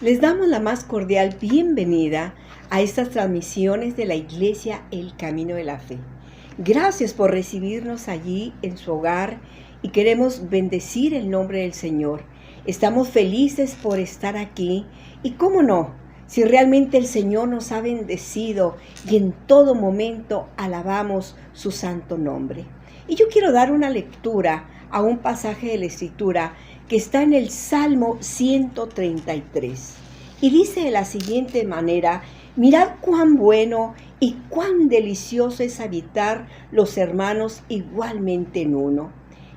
Les damos la más cordial bienvenida a estas transmisiones de la Iglesia El Camino de la Fe. Gracias por recibirnos allí en su hogar y queremos bendecir el nombre del Señor. Estamos felices por estar aquí y cómo no, si realmente el Señor nos ha bendecido y en todo momento alabamos su santo nombre. Y yo quiero dar una lectura a un pasaje de la Escritura que está en el Salmo 133. Y dice de la siguiente manera: mirad cuán bueno y cuán delicioso es habitar los hermanos igualmente en uno.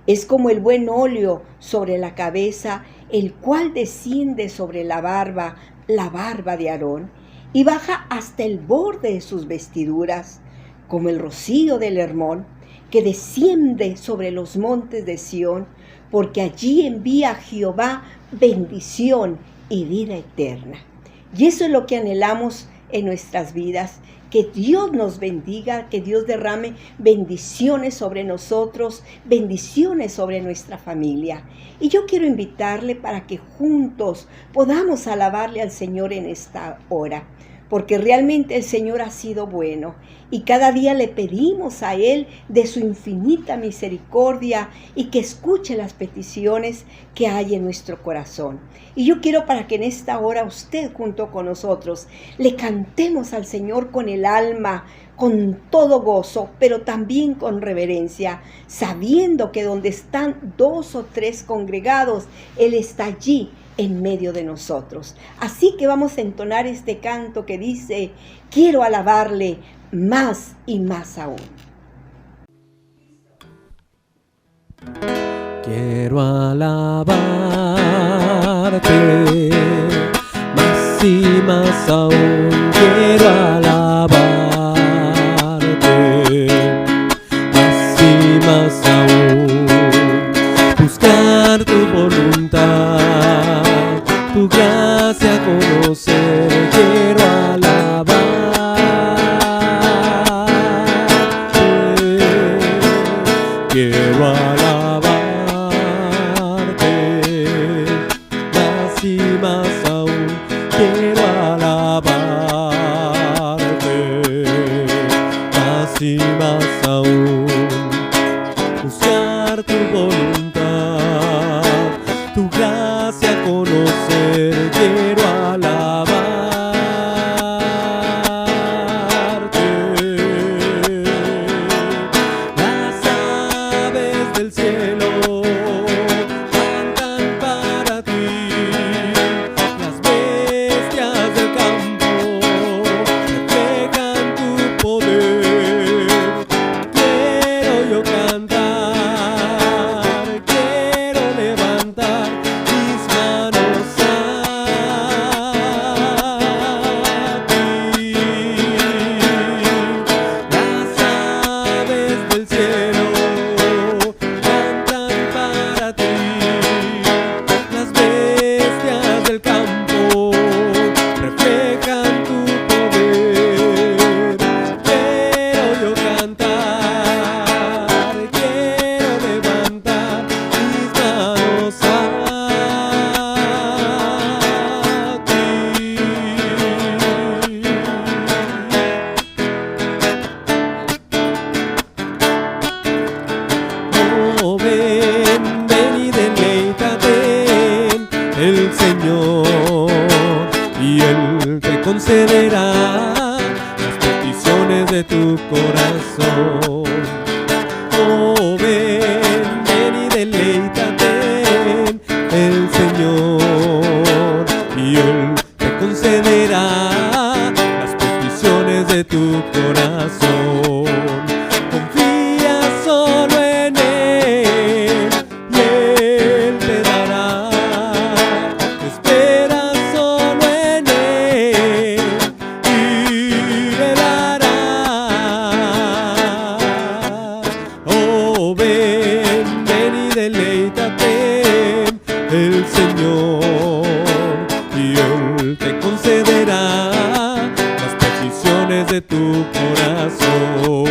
Es como el buen óleo sobre la cabeza, el cual desciende sobre la barba de Aarón, y baja hasta el borde de sus vestiduras, como el rocío del Hermón, que desciende sobre los montes de Sión, porque allí envía Jehová bendición y vida eterna. Y eso es lo que anhelamos en nuestras vidas, que Dios nos bendiga, que Dios derrame bendiciones sobre nosotros, bendiciones sobre nuestra familia. Y yo quiero invitarle para que juntos podamos alabarle al Señor en esta hora, porque realmente el Señor ha sido bueno y cada día le pedimos a Él de su infinita misericordia y que escuche las peticiones que hay en nuestro corazón. Y yo quiero para que en esta hora usted junto con nosotros le cantemos al Señor con el alma, con todo gozo, pero también con reverencia, sabiendo que donde están 2 o 3 congregados, Él está allí en medio de nosotros. Así que vamos a entonar este canto que dice: quiero alabarle más y más aún. Quiero alabarte más y más aún. Quiero alabarte más y más aún. Buscar tu voluntad, tu gracia conocer. Quiero alabarte, quiero alabarte más y más aún. Quiero alabarte más y más aún. Buscar tu voluntad, tu gracia conocer. Quiero alabarte. Las aves del cielo cantan para ti, las bestias del campo reflejan tu poder. Quiero yo cantar, quiero levantar mis manos a ti. Las aves del cielo cantan para ti, las bestias del campo reflejan tu poder. Quiero yo cantar, quiero levantar mis manos a ti. Oh, ven, ven y deleítate en el Señor, y Él te concederá las peticiones de tu corazón. Oh, ven, ven y deleítate en el Señor, y Él te concederá las peticiones de tu corazón. Confía solo en Él y Él te dará. Espera solo en Él y Él hará. Oh, ven, ven y deleítate en el Señor, y Él te concederá las peticiones de tu corazón.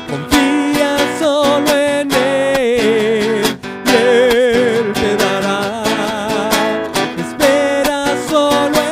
Confía solo en Él y Él te dará. Espera solo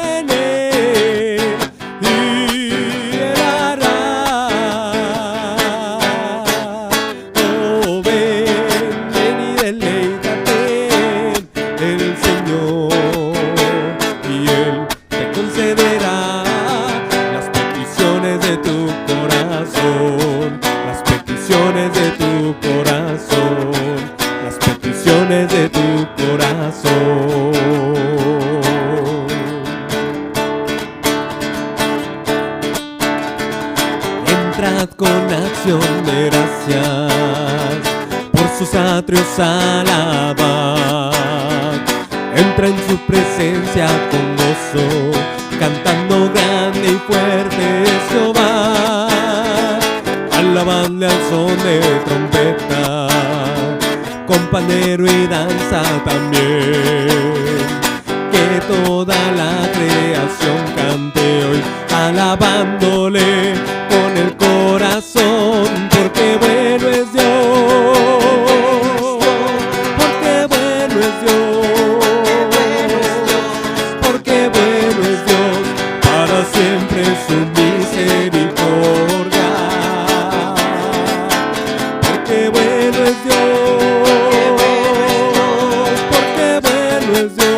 sus atrios alaban. Entra en su presencia con gozo, cantando grande y fuerte es Jehová. Alabadle al son de trompeta, con pandero y danza también. Que toda la creación cante hoy, alabándole con el corazón, porque bueno es Dios, porque bueno es Dios, porque bueno es Dios, para siempre su misericordia. Porque bueno es Dios, porque bueno es Dios,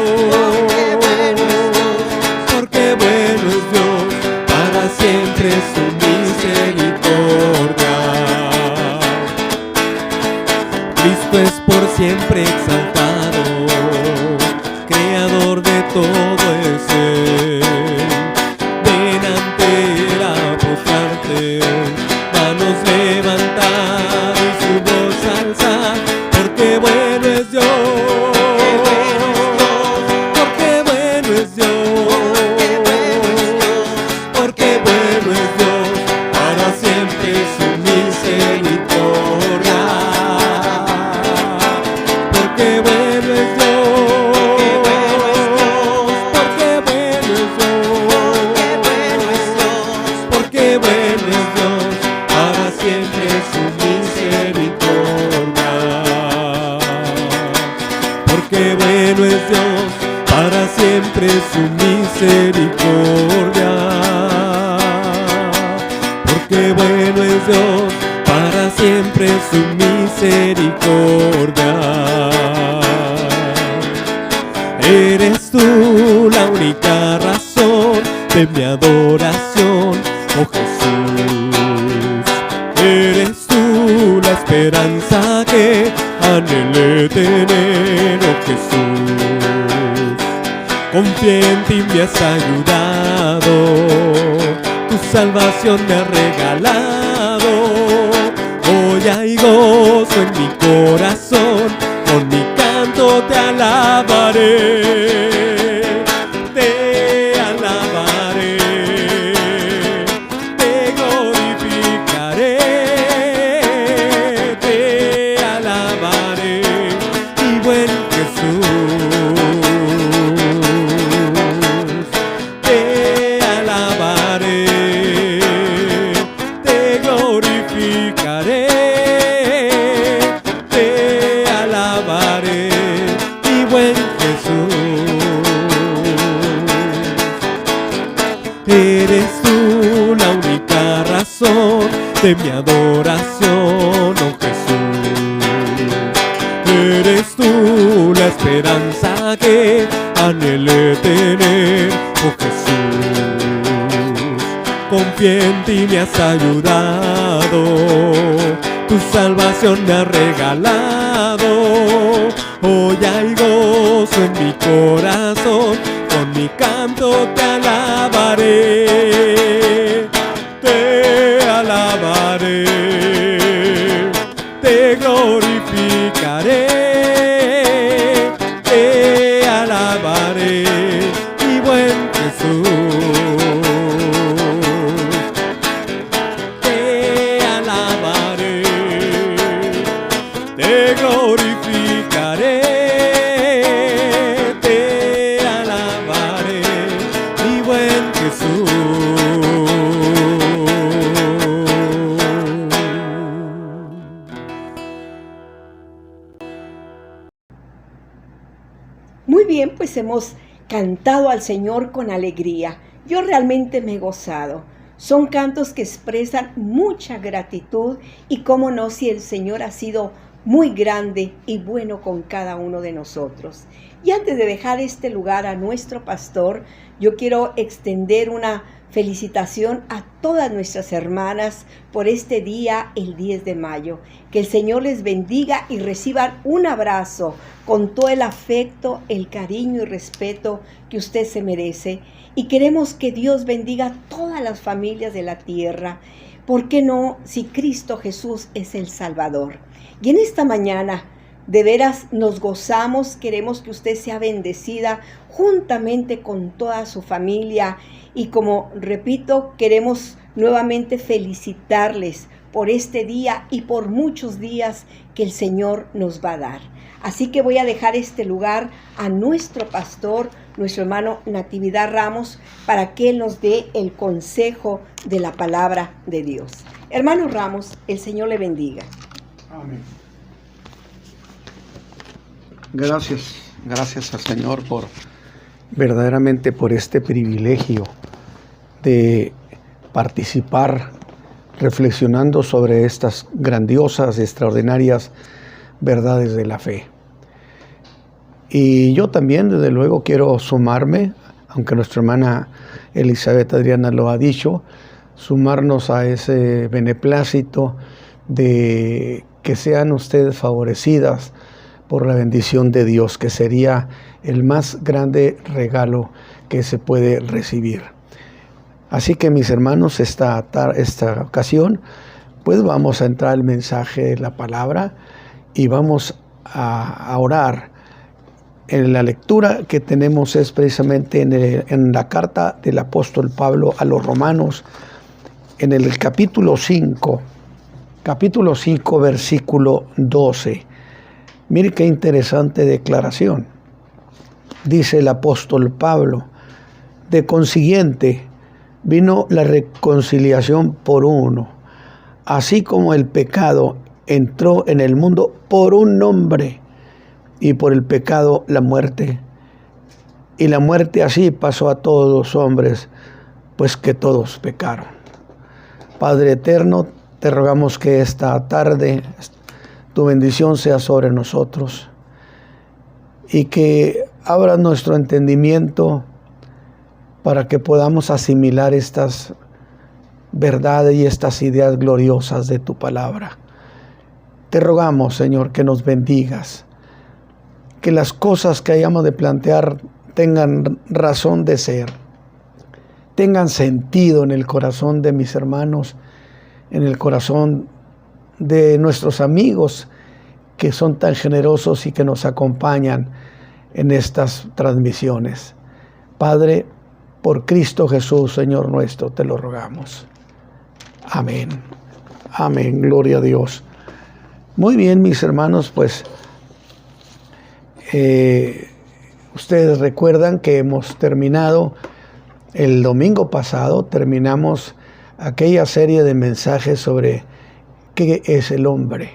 porque bueno es Dios, para siempre su misericordia. Cristo es por siempre exaltado, creador de todo es Él. Ven ante Él a postrarte, manos levantar y su voz alzar, porque bueno es Dios, porque bueno es Dios, porque bueno es Dios, para siempre su misericordia. Porque bueno es Dios, porque bueno es Dios, porque bueno es Dios, para siempre su misericordia. Porque bueno es Dios, para siempre su misericordia. Porque bueno es Dios, para siempre su misericordia. Eres tú la única razón de mi adoración, oh Jesús. Eres tú la esperanza que anhelé tener, oh Jesús. Confié en ti, me has ayudado, tu salvación me ha regalado. Hoy hay gozo en mi corazón, con mi canto te alabaré, te alabaré, te glorificaré, te alabaré, mi buen Jesús. Te alabaré, te glorificaré, te alabaré, mi buen Jesús. Eres tú la única razón de mi adoración, oh Jesús. Eres tú la esperanza que anhelé tener, oh Jesús. Confié en ti, me has ayudado, tu salvación me ha regalado. Hoy hay gozo en mi corazón, con mi canto te alabaré, te alabaré, te glorificaré, te alabaré, mi buen Jesús. Te alabaré, te glorificaré, te alabaré, mi buen Jesús. Muy bien, pues hemos cantado al Señor con alegría. Yo realmente me he gozado. Son cantos que expresan mucha gratitud y cómo no, si el Señor ha sido muy grande y bueno con cada uno de nosotros. Y antes de dejar este lugar a nuestro pastor, yo quiero extender una felicitación a todas nuestras hermanas por este día, el 10 de mayo. Que el Señor les bendiga y reciban un abrazo con todo el afecto, el cariño y respeto que usted se merece. Y queremos que Dios bendiga a todas las familias de la tierra. ¿Por qué no si Cristo Jesús es el Salvador? Y en esta mañana, de veras nos gozamos, queremos que usted sea bendecida juntamente con toda su familia. Y como repito, queremos nuevamente felicitarles por este día y por muchos días que el Señor nos va a dar. Así que voy a dejar este lugar a nuestro pastor, nuestro hermano Natividad Ramos, para que él nos dé el consejo de la palabra de Dios. Hermano Ramos, el Señor le bendiga. Amén. Gracias al Señor verdaderamente por este privilegio de participar reflexionando sobre estas grandiosas, extraordinarias verdades de la fe. Y yo también, desde luego, quiero sumarme, aunque nuestra hermana Elizabeth Adriana lo ha dicho, sumarnos a ese beneplácito de que sean ustedes favorecidas por la bendición de Dios, que sería el más grande regalo que se puede recibir. Así que, mis hermanos, esta ocasión, pues vamos a entrar al mensaje de la palabra y vamos a orar. En la lectura que tenemos es precisamente en la carta del apóstol Pablo a los Romanos, en el capítulo 5, versículo 12. Mire qué interesante declaración. Dice el apóstol Pablo: de consiguiente, vino la reconciliación por uno, así como el pecado entró en el mundo por un hombre, y por el pecado la muerte. Y la muerte así pasó a todos los hombres, pues que todos pecaron. Padre eterno, te rogamos que esta tarde tu bendición sea sobre nosotros y que abra nuestro entendimiento para que podamos asimilar estas verdades y estas ideas gloriosas de tu palabra. Te rogamos, Señor, que nos bendigas, que las cosas que hayamos de plantear tengan razón de ser, tengan sentido en el corazón de mis hermanos, en el corazón de nuestros amigos que son tan generosos y que nos acompañan en estas transmisiones. Padre, por Cristo Jesús, Señor nuestro, te lo rogamos. Amén. Amén. Gloria a Dios. Muy bien, mis hermanos, pues ustedes recuerdan que hemos terminado el domingo pasado, terminamos aquella serie de mensajes sobre qué es el hombre,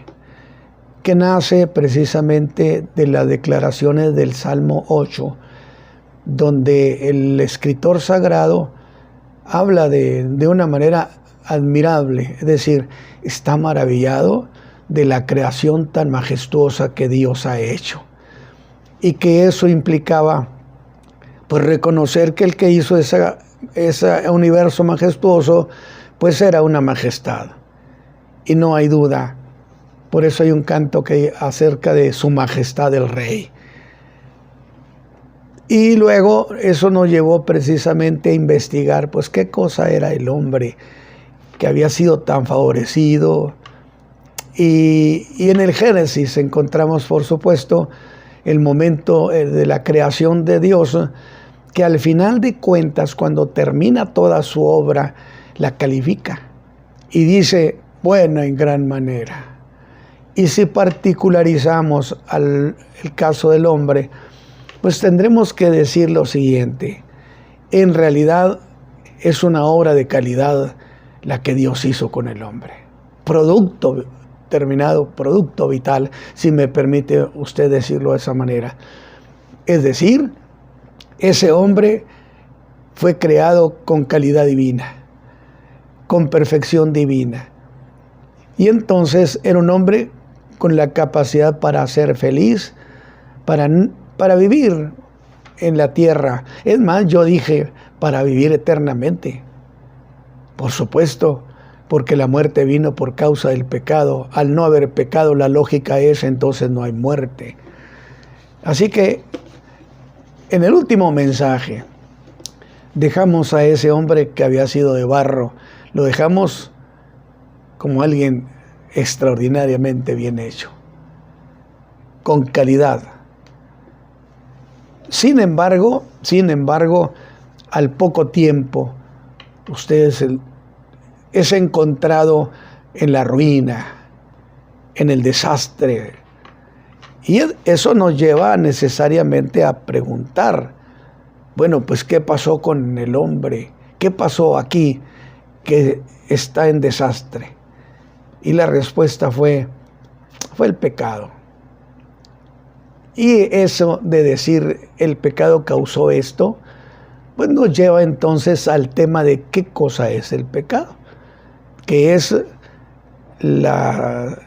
que nace precisamente de las declaraciones del Salmo 8, donde el escritor sagrado habla de una manera admirable, es decir, está maravillado de la creación tan majestuosa que Dios ha hecho, y que eso implicaba pues reconocer que el que hizo ese universo majestuoso pues era una majestad, y no hay duda. Por eso hay un canto que acerca de su majestad el rey. Y luego eso nos llevó precisamente a investigar pues qué cosa era el hombre que había sido tan favorecido. Y en el Génesis encontramos, por supuesto, el momento de la creación de Dios, que al final de cuentas, cuando termina toda su obra, la califica y dice: buena en gran manera. Y si particularizamos el caso del hombre, pues tendremos que decir lo siguiente: en realidad es una obra de calidad la que Dios hizo con el hombre. Producto terminado, producto vital, si me permite usted decirlo de esa manera. Es decir, ese hombre fue creado con calidad divina, con perfección divina. Y entonces era un hombre con la capacidad para ser feliz, para vivir en la tierra. Es más, yo dije, para vivir eternamente. Por supuesto, porque la muerte vino por causa del pecado. Al no haber pecado, la lógica es, entonces no hay muerte. Así que, en el último mensaje, dejamos a ese hombre que había sido de barro, lo dejamos como alguien extraordinariamente bien hecho, con calidad. Sin embargo, al poco tiempo, usted es encontrado en la ruina, en el desastre. Y eso nos lleva necesariamente a preguntar, bueno, pues ¿qué pasó con el hombre? ¿Qué pasó aquí que está en desastre? Y la respuesta fue el pecado. Y eso de decir el pecado causó esto, pues nos lleva entonces al tema de qué cosa es el pecado, que es las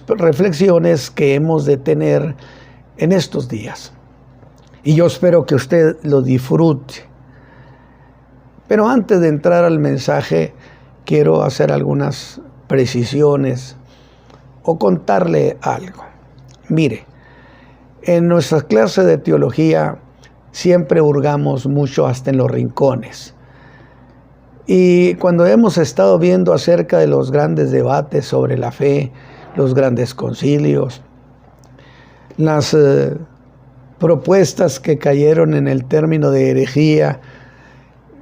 reflexiones que hemos de tener en estos días. Y yo espero que usted lo disfrute. Pero antes de entrar al mensaje, quiero hacer algunas precisiones o contarle algo. Mire, en nuestras clases de teología siempre hurgamos mucho hasta en los rincones. Y cuando hemos estado viendo acerca de los grandes debates sobre la fe, los grandes concilios, las propuestas que cayeron en el término de herejía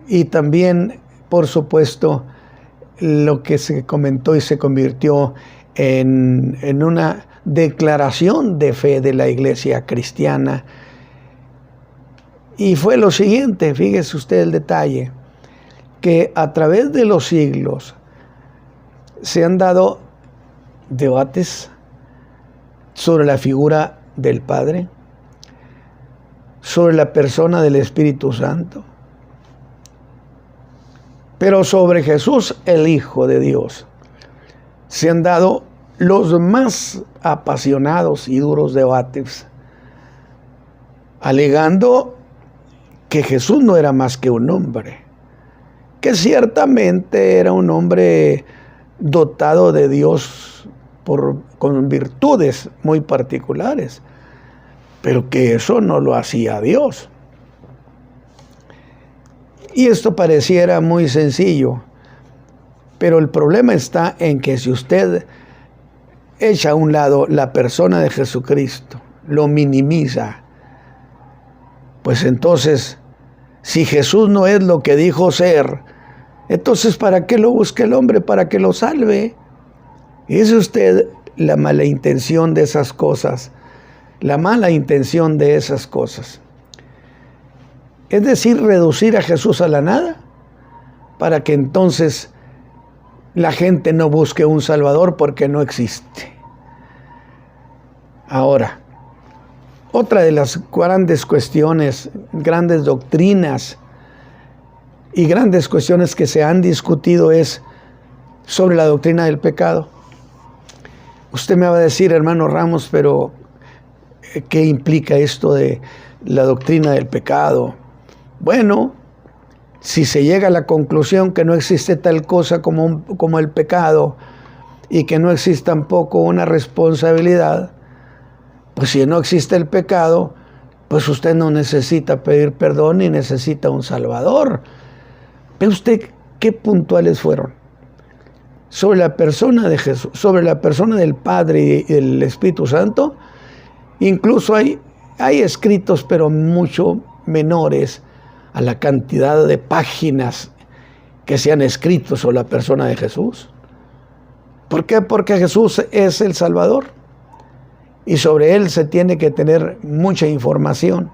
y también, por supuesto, lo que se comentó y se convirtió en una declaración de fe de la iglesia cristiana. Y fue lo siguiente, fíjese usted el detalle, que a través de los siglos se han dado debates sobre la figura del Padre, sobre la persona del Espíritu Santo, pero sobre Jesús, el Hijo de Dios, se han dado los más apasionados y duros debates, alegando que Jesús no era más que un hombre, que ciertamente era un hombre dotado de Dios con virtudes muy particulares, pero que eso no lo hacía Dios. Y esto pareciera muy sencillo, pero el problema está en que si usted echa a un lado la persona de Jesucristo, lo minimiza, pues entonces, si Jesús no es lo que dijo ser, entonces ¿para qué lo busca el hombre? ¿Para que lo salve? Y es usted la mala intención de esas cosas, la mala intención de esas cosas. Es decir, reducir a Jesús a la nada, para que entonces la gente no busque un Salvador porque no existe. Ahora, otra de las grandes cuestiones, grandes doctrinas y grandes cuestiones que se han discutido es sobre la doctrina del pecado. Usted me va a decir, hermano Ramos, pero ¿qué implica esto de la doctrina del pecado? Bueno, si se llega a la conclusión que no existe tal cosa como el pecado y que no existe tampoco una responsabilidad, pues si no existe el pecado, pues usted no necesita pedir perdón ni necesita un Salvador. ¿Ve usted qué puntuales fueron? Sobre la persona de Jesús, sobre la persona del Padre y el Espíritu Santo, incluso hay escritos, pero mucho menores a la cantidad de páginas que se han escrito sobre la persona de Jesús. ¿Por qué? Porque Jesús es el Salvador y sobre él se tiene que tener mucha información.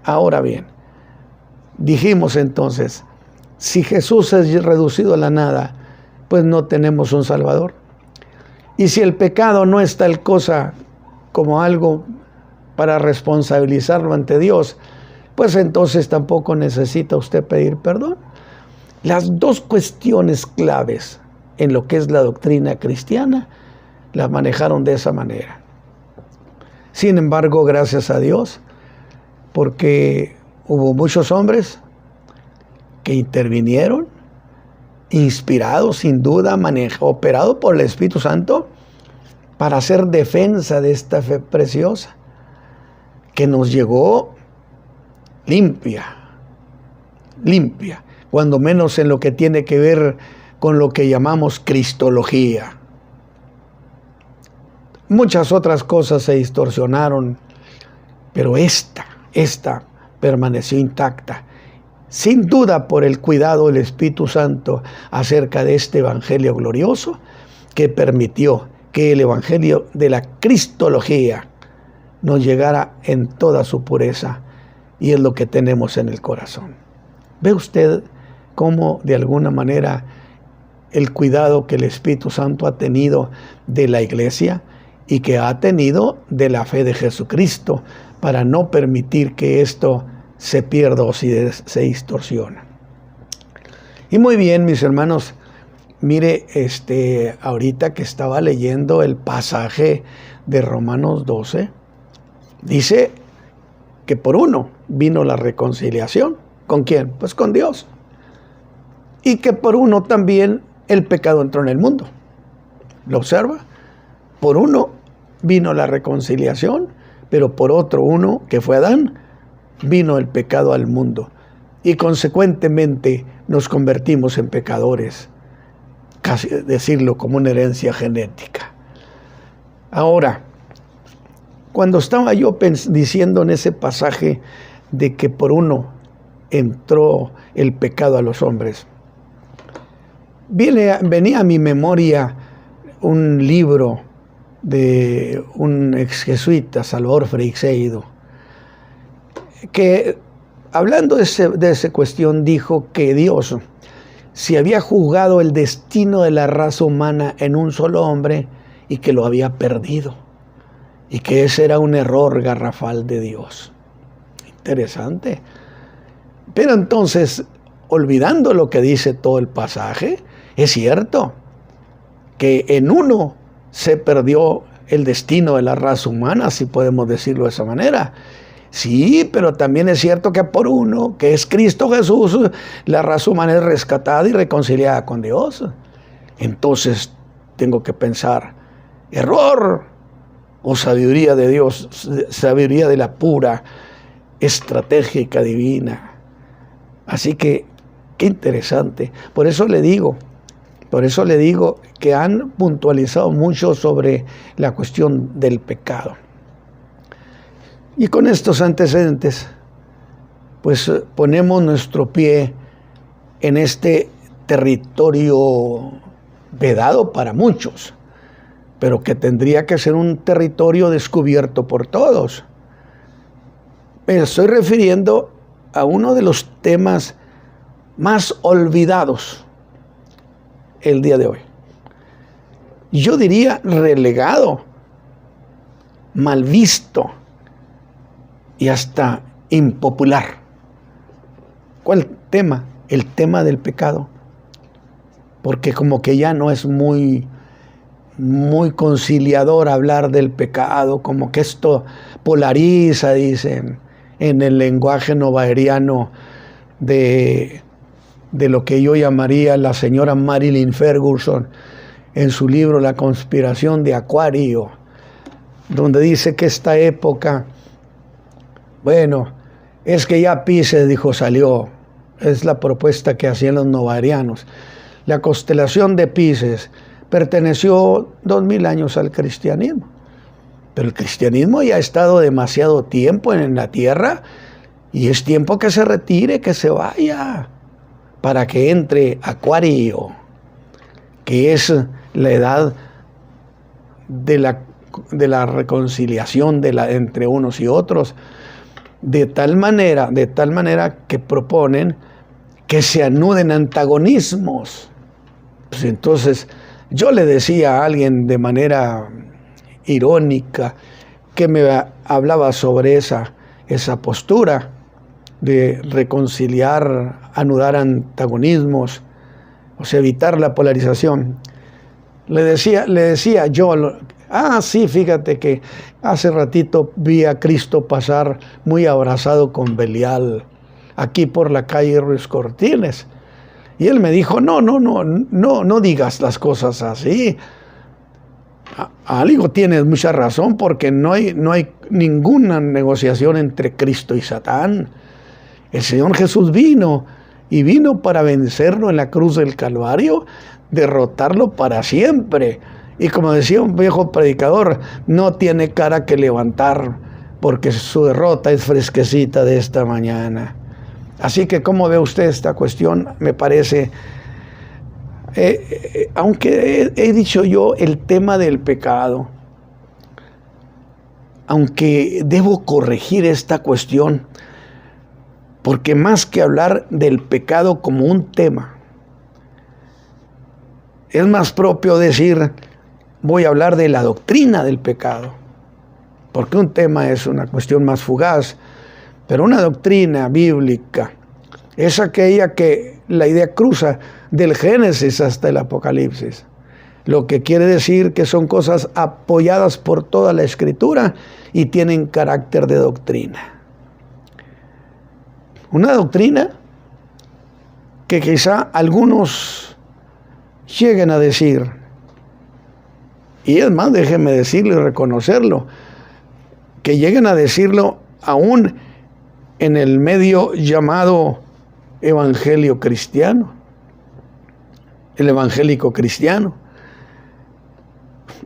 Ahora bien, dijimos entonces, si Jesús es reducido a la nada, pues no tenemos un Salvador. Y si el pecado no es tal cosa como algo para responsabilizarlo ante Dios, pues entonces tampoco necesita usted pedir perdón. Las dos cuestiones claves en lo que es la doctrina cristiana la manejaron de esa manera. Sin embargo, gracias a Dios, porque hubo muchos hombres que intervinieron, inspirados sin duda, operados por el Espíritu Santo, para hacer defensa de esta fe preciosa, que nos llegó limpia, cuando menos en lo que tiene que ver con lo que llamamos cristología. Muchas otras cosas se distorsionaron, pero esta permaneció intacta, sin duda por el cuidado del Espíritu Santo acerca de este evangelio glorioso que permitió que el evangelio de la cristología nos llegara en toda su pureza, y es lo que tenemos en el corazón. ¿Ve usted cómo de alguna manera el cuidado que el Espíritu Santo ha tenido de la iglesia y que ha tenido de la fe de Jesucristo para no permitir que esto se pierda o se distorsiona? Y muy bien, mis hermanos, mire, ahorita que estaba leyendo el pasaje de Romanos 12, dice que por uno vino la reconciliación. ¿Con quién? Pues con Dios. Y que por uno también el pecado entró en el mundo. ¿Lo observa? Por uno vino la reconciliación, pero por otro uno, que fue Adán, vino el pecado al mundo. Y consecuentemente nos convertimos en pecadores. Casi decirlo como una herencia genética. Ahora, cuando estaba yo diciendo en ese pasaje de que por uno entró el pecado a los hombres, venía a mi memoria un libro de un ex jesuita, Salvador Freixedo, que hablando de esa cuestión dijo que Dios, si había juzgado el destino de la raza humana en un solo hombre y que lo había perdido, y que ese era un error garrafal de Dios. Interesante. Pero entonces, olvidando lo que dice todo el pasaje, es cierto que en uno se perdió el destino de la raza humana, si podemos decirlo de esa manera. Sí, pero también es cierto que por uno, que es Cristo Jesús, la raza humana es rescatada y reconciliada con Dios. Entonces tengo que pensar, error o sabiduría de Dios, sabiduría de la pura, estratégica, divina. Así que, qué interesante. Por eso le digo que han puntualizado mucho sobre la cuestión del pecado. Y con estos antecedentes, pues ponemos nuestro pie en este territorio vedado para muchos, pero que tendría que ser un territorio descubierto por todos. Me estoy refiriendo a uno de los temas más olvidados el día de hoy. Yo diría relegado, mal visto y hasta impopular. ¿Cuál tema? El tema del pecado. Porque como que ya no es muy conciliador hablar del pecado, como que esto polariza, dicen, en el lenguaje novaheriano de lo que yo llamaría la señora Marilyn Ferguson en su libro La conspiración de Acuario, donde dice que esta época, bueno, es que ya Pisces, dijo, salió. Es la propuesta que hacían los novaherianos. La constelación de Pisces perteneció 2000 años al cristianismo. Pero el cristianismo ya ha estado demasiado tiempo en la tierra y es tiempo que se retire, que se vaya, para que entre Acuario, que es la edad de la reconciliación entre unos y otros, de tal manera que proponen que se anuden antagonismos. Pues entonces, yo le decía a alguien de manera irónica que me hablaba sobre esa postura de reconciliar, anudar antagonismos, o sea, evitar la polarización. Le decía yo, sí, fíjate que hace ratito vi a Cristo pasar muy abrazado con Belial aquí por la calle Ruiz Cortines. Y él me dijo, no digas las cosas así. Algo tienes mucha razón, porque no hay ninguna negociación entre Cristo y Satán. El Señor Jesús vino para vencerlo en la cruz del Calvario, derrotarlo para siempre. Y como decía un viejo predicador, no tiene cara que levantar, porque su derrota es fresquecita de esta mañana. Así que, ¿cómo ve usted esta cuestión? Me parece, aunque he dicho yo el tema del pecado, aunque debo corregir esta cuestión, porque más que hablar del pecado como un tema, es más propio decir, voy a hablar de la doctrina del pecado, porque un tema es una cuestión más fugaz, pero una doctrina bíblica es aquella que la idea cruza del Génesis hasta el Apocalipsis. Lo que quiere decir que son cosas apoyadas por toda la Escritura y tienen carácter de doctrina. Una doctrina que quizá algunos lleguen a decir, y es más, déjenme decirlo y reconocerlo, que lleguen a decirlo aún en el medio llamado evangelio cristiano, el evangélico cristiano,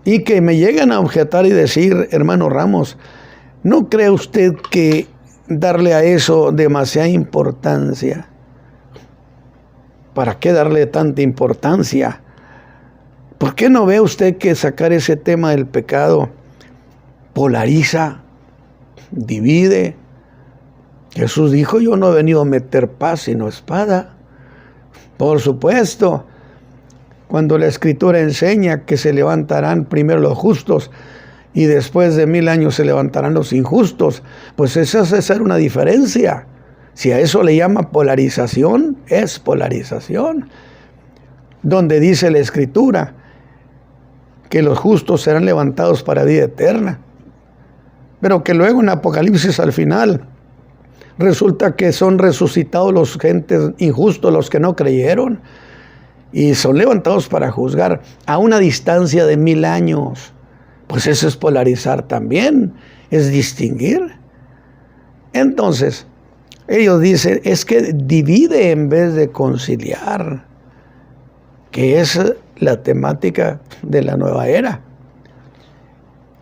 y que me llegan a objetar y decir, hermano Ramos, ¿no cree usted que darle a eso demasiada importancia? ¿Para qué darle tanta importancia? ¿Por qué no ve usted que sacar ese tema del pecado polariza, divide? Jesús dijo, yo no he venido a meter paz sino espada. Por supuesto, cuando la Escritura enseña que se levantarán primero los justos y después de 1000 años se levantarán los injustos, pues esa es hacer una diferencia. Si a eso le llama polarización, es polarización. Donde dice la Escritura que los justos serán levantados para vida eterna, pero que luego en Apocalipsis al final resulta que son resucitados los gentes injustos, los que no creyeron, y son levantados para juzgar a una distancia de 1000 años. Pues eso es polarizar también, es distinguir. Entonces, ellos dicen, es que divide en vez de conciliar, que es la temática de la nueva era,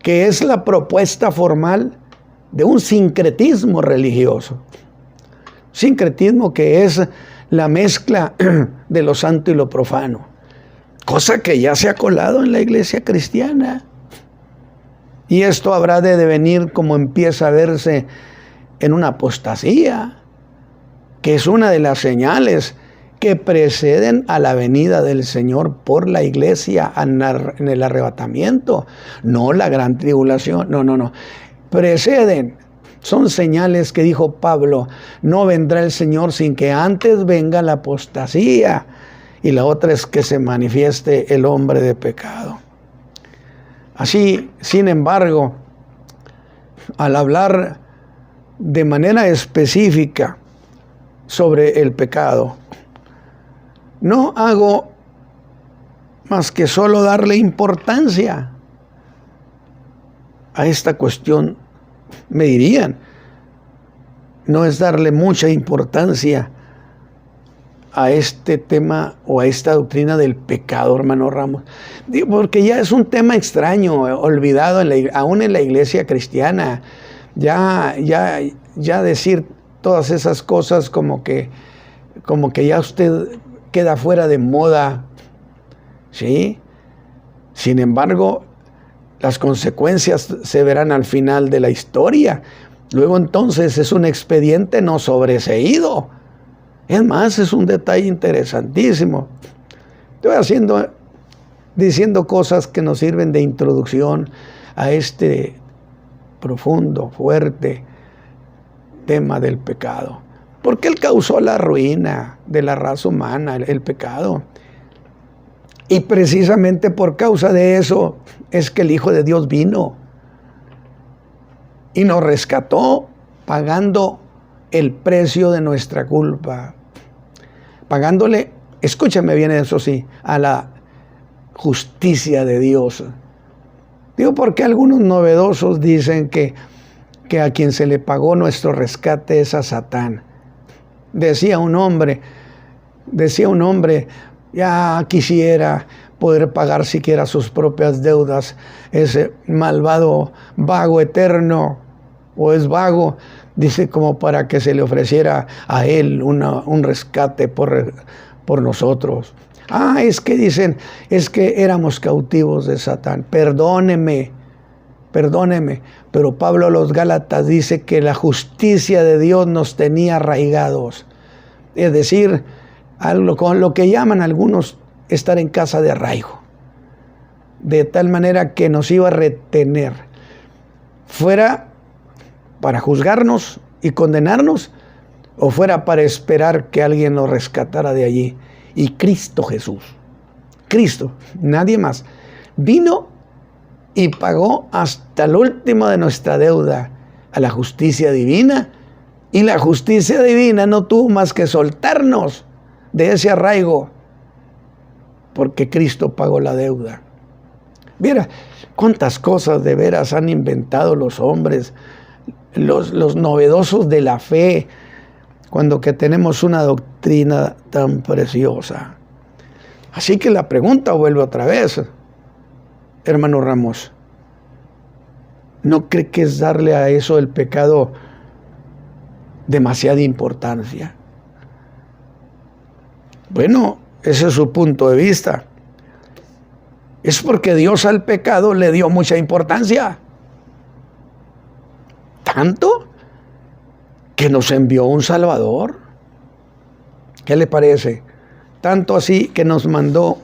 que es la propuesta formal de un sincretismo religioso. Sincretismo que es la mezcla de lo santo y lo profano, cosa que ya se ha colado en la iglesia cristiana. Y esto habrá de devenir, como empieza a verse, en una apostasía, que es una de las señales que preceden a la venida del Señor por la iglesia en el arrebatamiento, no la gran tribulación, no, preceden. Son señales que dijo Pablo, no vendrá el Señor sin que antes venga la apostasía. Y la otra es que se manifieste el hombre de pecado. Así, sin embargo, al hablar de manera específica sobre el pecado, no hago más que solo darle importancia a esta cuestión. Me dirían, no es darle mucha importancia a este tema o a esta doctrina del pecado, hermano Ramos. Digo, porque ya es un tema extraño, olvidado aún en la iglesia cristiana. Ya decir todas esas cosas como que ya usted queda fuera de moda, ¿sí? Sin embargo, las consecuencias se verán al final de la historia. Luego entonces es un expediente no sobreseído. Es más, es un detalle interesantísimo. Estoy diciendo cosas que nos sirven de introducción a este profundo, fuerte tema del pecado. Porque él causó la ruina de la raza humana, el pecado. Y precisamente por causa de eso es que el Hijo de Dios vino y nos rescató pagando el precio de nuestra culpa. Pagándole, escúchame bien eso sí, a la justicia de Dios. Digo, porque algunos novedosos dicen que a quien se le pagó nuestro rescate es a Satán. Decía un hombre, Ya quisiera poder pagar siquiera sus propias deudas. Ese malvado vago eterno, o es vago, dice, como para que se le ofreciera a él un rescate por nosotros. Es que dicen, es que éramos cautivos de Satán. Perdóneme. Pero Pablo a los Gálatas dice que la justicia de Dios nos tenía arraigados. Es decir, algo con lo que llaman algunos estar en casa de arraigo. De tal manera que nos iba a retener. Fuera para juzgarnos y condenarnos, o fuera para esperar que alguien nos rescatara de allí. Y Cristo Jesús, Cristo, nadie más, vino y pagó hasta el último de nuestra deuda a la justicia divina. Y la justicia divina no tuvo más que soltarnos de ese arraigo, porque Cristo pagó la deuda. Mira, cuántas cosas de veras han inventado los hombres, los novedosos de la fe, cuando que tenemos una doctrina tan preciosa. Así que la pregunta vuelve otra vez, hermano Ramos. ¿No cree que es darle a eso el pecado demasiada importancia? Bueno, ese es su punto de vista. Es porque Dios al pecado le dio mucha importancia. Tanto que nos envió un Salvador. ¿Qué le parece? Tanto así que nos mandó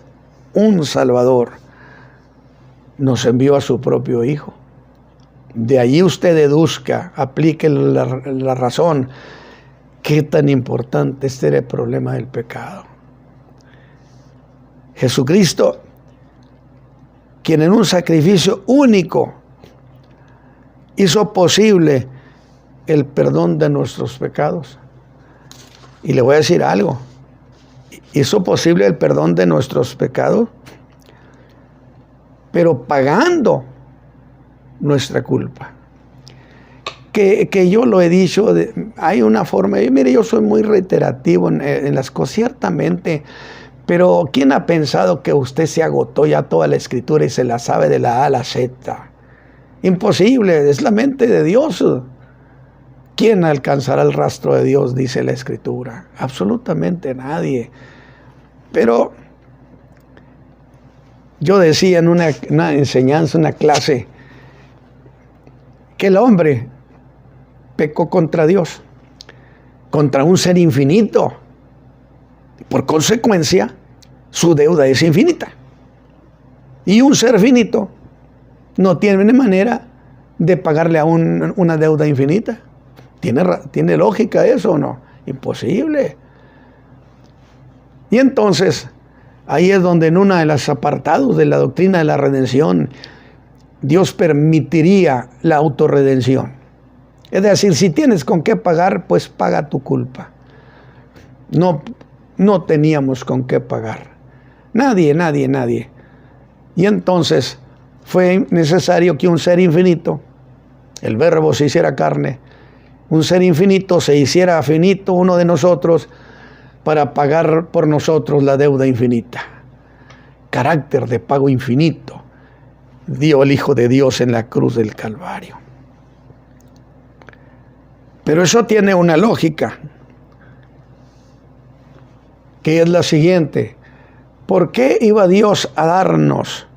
un Salvador. Nos envió a su propio Hijo. De allí usted deduzca, aplique la razón. Qué tan importante es el problema del pecado. Jesucristo, quien en un sacrificio único hizo posible el perdón de nuestros pecados. Y le voy a decir algo. Hizo posible el perdón de nuestros pecados, pero pagando nuestra culpa. Que yo lo he dicho, hay una forma, mire, yo soy muy reiterativo en las cosas, ciertamente, pero ¿quién ha pensado que usted se agotó ya toda la Escritura y se la sabe de la A a la Z? Imposible, es la mente de Dios. ¿Quién alcanzará el rastro de Dios? Dice la Escritura. Absolutamente nadie. Pero yo decía en una enseñanza, una clase, que el hombre pecó contra Dios, contra un ser infinito. Por consecuencia, su deuda es infinita. Y un ser finito no tiene manera de pagarle a una deuda infinita. ¿Tiene lógica eso o no? Imposible. Y entonces, ahí es donde en uno de los apartados de la doctrina de la redención, Dios permitiría la autorredención. Es decir, si tienes con qué pagar, pues paga tu culpa. No teníamos con qué pagar. Nadie. Y entonces fue necesario que un ser infinito, el Verbo se hiciera carne, un ser infinito se hiciera finito, uno de nosotros, para pagar por nosotros la deuda infinita. Carácter de pago infinito dio el Hijo de Dios en la cruz del Calvario. Pero eso tiene una lógica, que es la siguiente. ¿Por qué iba Dios a darnos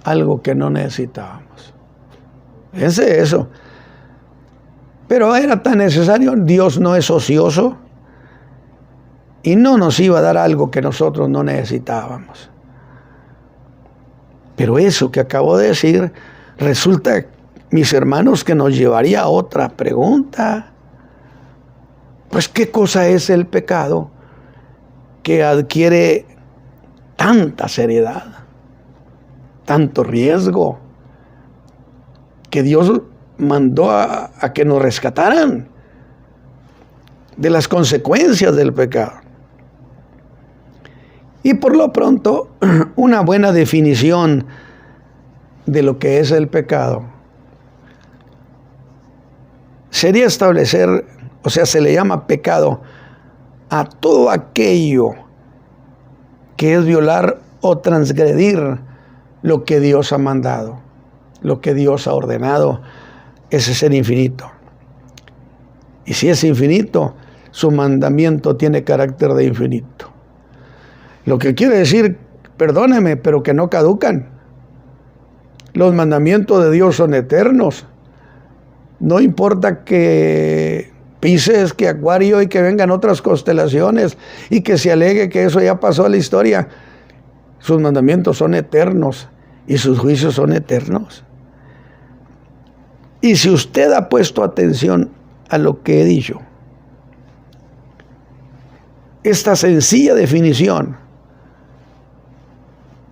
algo que no necesitábamos? Fíjense eso. Pero era tan necesario. Dios no es ocioso y no nos iba a dar algo que nosotros no necesitábamos. Pero eso que acabo de decir resulta, mis hermanos, que nos llevaría a otra pregunta. Pues, ¿qué cosa es el pecado que adquiere tanta seriedad, tanto riesgo, que Dios mandó a que nos rescataran de las consecuencias del pecado? Y por lo pronto, una buena definición de lo que es el pecado sería establecer, o sea, se le llama pecado a todo aquello que es violar o transgredir lo que Dios ha mandado, lo que Dios ha ordenado. Ese es el infinito. Y si es infinito, su mandamiento tiene carácter de infinito. Lo que quiere decir, perdóneme, pero que no caducan. Los mandamientos de Dios son eternos. No importa que Pisces, que Acuario y que vengan otras constelaciones y que se alegue que eso ya pasó a la historia. Sus mandamientos son eternos y sus juicios son eternos. Y si usted ha puesto atención a lo que he dicho, esta sencilla definición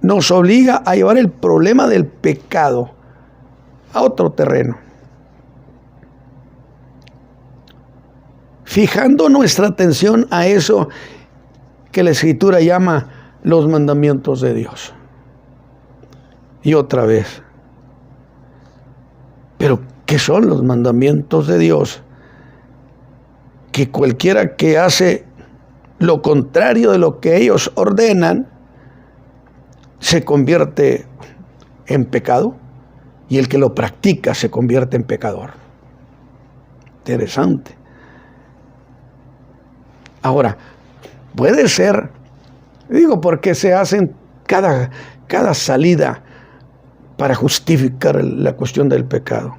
nos obliga a llevar el problema del pecado a otro terreno, fijando nuestra atención a eso que la Escritura llama los mandamientos de Dios. Y otra vez, ¿pero qué son los mandamientos de Dios? Que cualquiera que hace lo contrario de lo que ellos ordenan se convierte en pecado, y el que lo practica se convierte en pecador. Interesante. Ahora, puede ser, digo, porque se hacen cada salida para justificar la cuestión del pecado.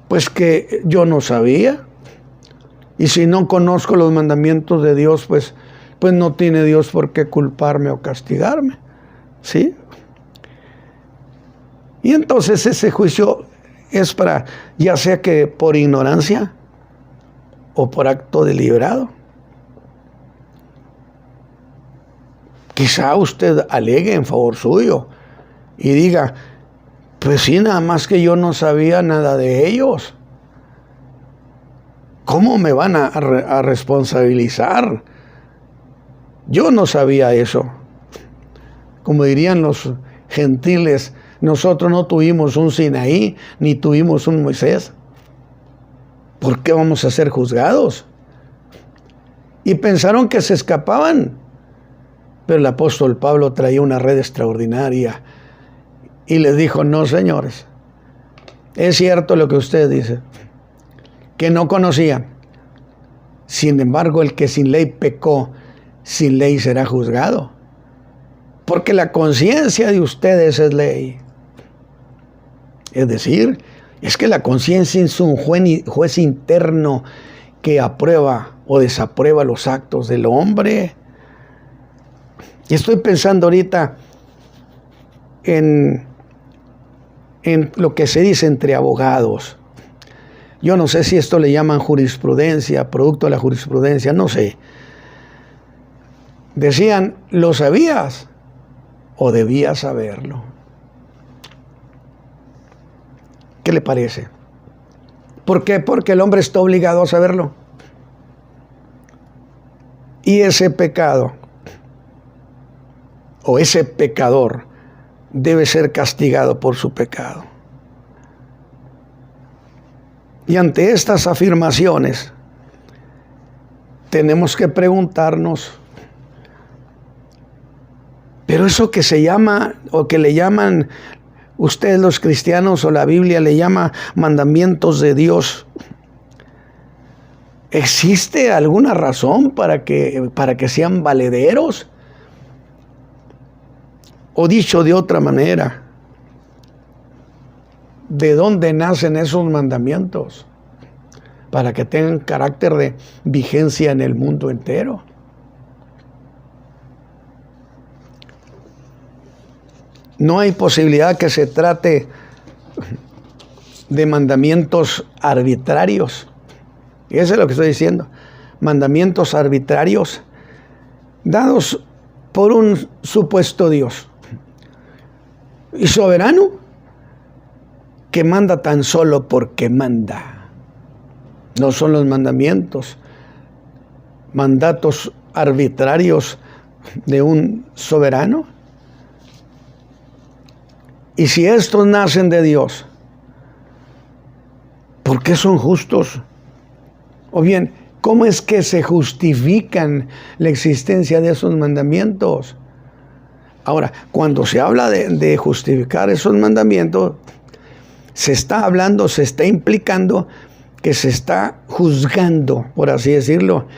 Pues que yo no sabía, y si no conozco los mandamientos de Dios, pues no tiene Dios por qué culparme o castigarme, ¿sí? Y entonces ese juicio es para, ya sea que por ignorancia o por acto deliberado. Quizá usted alegue en favor suyo y diga, pues sí, nada más que yo no sabía nada de ellos. ¿Cómo me van a responsabilizar? Yo no sabía eso. Como dirían los gentiles, nosotros no tuvimos un Sinaí, ni tuvimos un Moisés. ¿Por qué vamos a ser juzgados? Y pensaron que se escapaban. Pero el apóstol Pablo traía una red extraordinaria y les dijo, no, señores, es cierto lo que usted dice, que no conocían. Sin embargo, el que sin ley pecó, sin ley será juzgado. Porque la conciencia de ustedes es ley. Es decir, es que la conciencia es un juez interno que aprueba o desaprueba los actos del hombre. Y estoy pensando ahorita en lo que se dice entre abogados. Yo no sé si esto le llaman jurisprudencia, producto de la jurisprudencia, no sé. Decían, ¿lo sabías o debías saberlo? ¿Qué le parece? ¿Por qué? Porque el hombre está obligado a saberlo. Y ese pecado o ese pecador debe ser castigado por su pecado. Y ante estas afirmaciones tenemos que preguntarnos, pero eso que se llama o que le llaman ustedes los cristianos o la Biblia le llama mandamientos de Dios, ¿existe alguna razón para que sean valederos? O dicho de otra manera, ¿de dónde nacen esos mandamientos? Para que tengan carácter de vigencia en el mundo entero. No hay posibilidad que se trate de mandamientos arbitrarios. Y eso es lo que estoy diciendo. Mandamientos arbitrarios dados por un supuesto Dios. Y soberano, que manda tan solo porque manda. No son los mandamientos, mandatos arbitrarios de un soberano. Y si estos nacen de Dios, ¿por qué son justos? O bien, ¿Cómo es que se justifican la existencia de esos mandamientos? Ahora, cuando se habla de justificar esos mandamientos, se está hablando, se está implicando que se está juzgando, por así decirlo,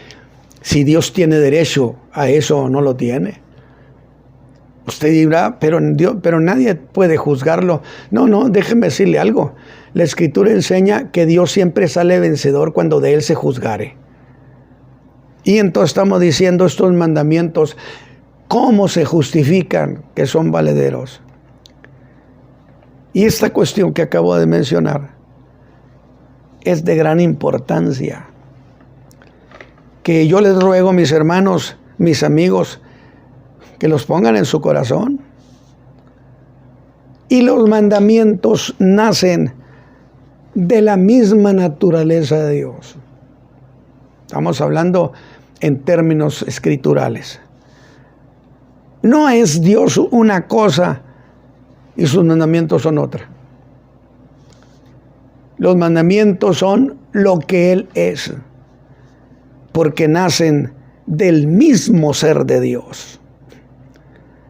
si Dios tiene derecho a eso o no lo tiene. Usted dirá, pero nadie puede juzgarlo. No, déjeme decirle algo. La Escritura enseña que Dios siempre sale vencedor cuando de Él se juzgare. Y entonces estamos diciendo estos mandamientos, ¿cómo se justifican que son valederos? Y esta cuestión que acabo de mencionar es de gran importancia. Que yo les ruego, mis hermanos, mis amigos, que los pongan en su corazón. Y los mandamientos nacen de la misma naturaleza de Dios. Estamos hablando en términos escriturales. No es Dios una cosa y sus mandamientos son otra. Los mandamientos son lo que Él es, porque nacen del mismo ser de Dios.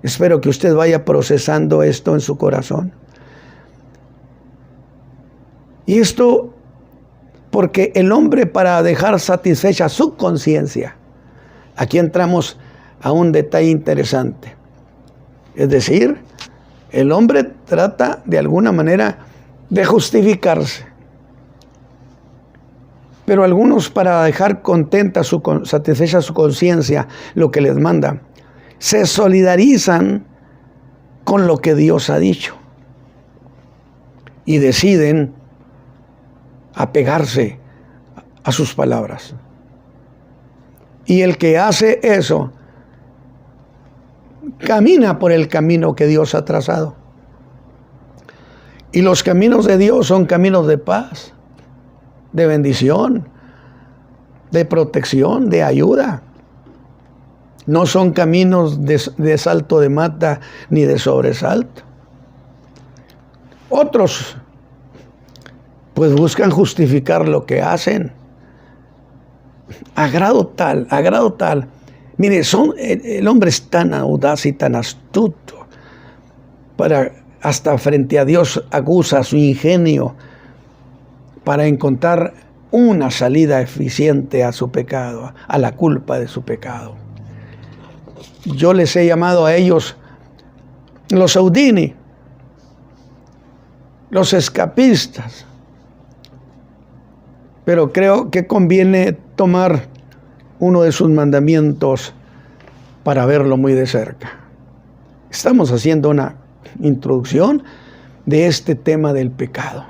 Espero que usted vaya procesando esto en su corazón. Y esto porque el hombre, para dejar satisfecha su conciencia, aquí entramos a un detalle interesante. Es decir, el hombre trata de alguna manera de justificarse. Pero algunos, para dejar contenta, satisfecha su conciencia, lo que les manda, se solidarizan con lo que Dios ha dicho y deciden apegarse a sus palabras. Y el que hace eso camina por el camino que Dios ha trazado. Y los caminos de Dios son caminos de paz, de bendición, de protección, de ayuda. No son caminos de salto de mata ni de sobresalto. Otros pues buscan justificar lo que hacen. A grado tal. Mire, el hombre es tan audaz y tan astuto, para hasta frente a Dios aguza su ingenio para encontrar una salida eficiente a su pecado, a la culpa de su pecado. Yo les he llamado a ellos los Houdini, los escapistas. Pero creo que conviene tomar uno de sus mandamientos para verlo muy de cerca. Estamos haciendo una introducción de este tema del pecado,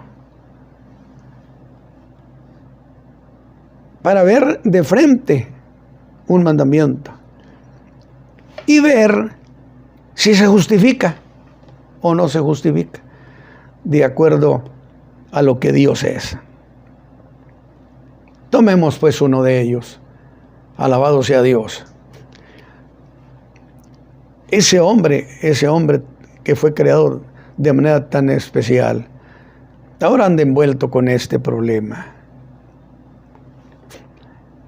para ver de frente un mandamiento y ver si se justifica o no se justifica de acuerdo a lo que Dios es. Tomemos pues uno de ellos. Alabado sea Dios. Ese hombre que fue creado de manera tan especial, ahora anda envuelto con este problema.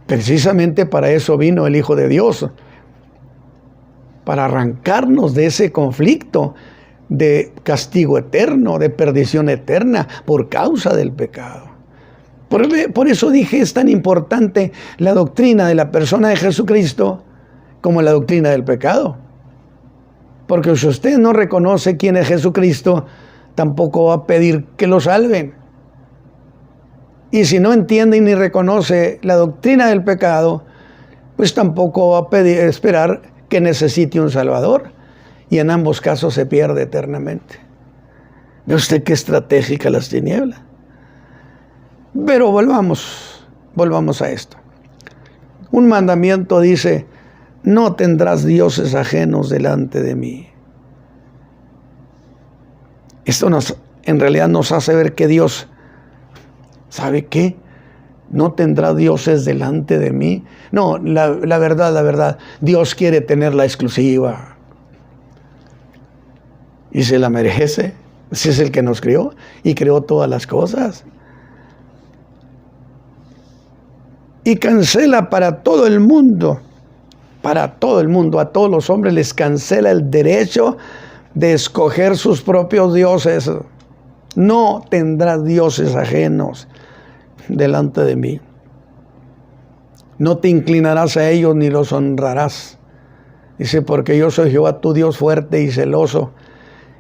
Precisamente para eso vino el Hijo de Dios, para arrancarnos de ese conflicto de castigo eterno, de perdición eterna por causa del pecado. Por eso dije, es tan importante la doctrina de la persona de Jesucristo como la doctrina del pecado. Porque si usted no reconoce quién es Jesucristo, tampoco va a pedir que lo salven. Y si no entiende ni reconoce la doctrina del pecado, pues tampoco va a esperar que necesite un Salvador. Y en ambos casos se pierde eternamente. ¿Ve usted qué estratégica las tinieblas? Pero volvamos a esto. Un mandamiento dice: no tendrás dioses ajenos delante de mí. Esto en realidad nos hace ver que Dios, ¿sabe qué? No tendrá dioses delante de mí. No, la verdad, Dios quiere tener la exclusiva. Y se la merece, si es el que nos creó y creó todas las cosas. y cancela para todo el mundo, a todos los hombres les cancela el derecho de escoger sus propios dioses. No tendrás dioses ajenos delante de mí. No te inclinarás a ellos ni los honrarás. Dice, porque yo soy Jehová tu Dios fuerte y celoso,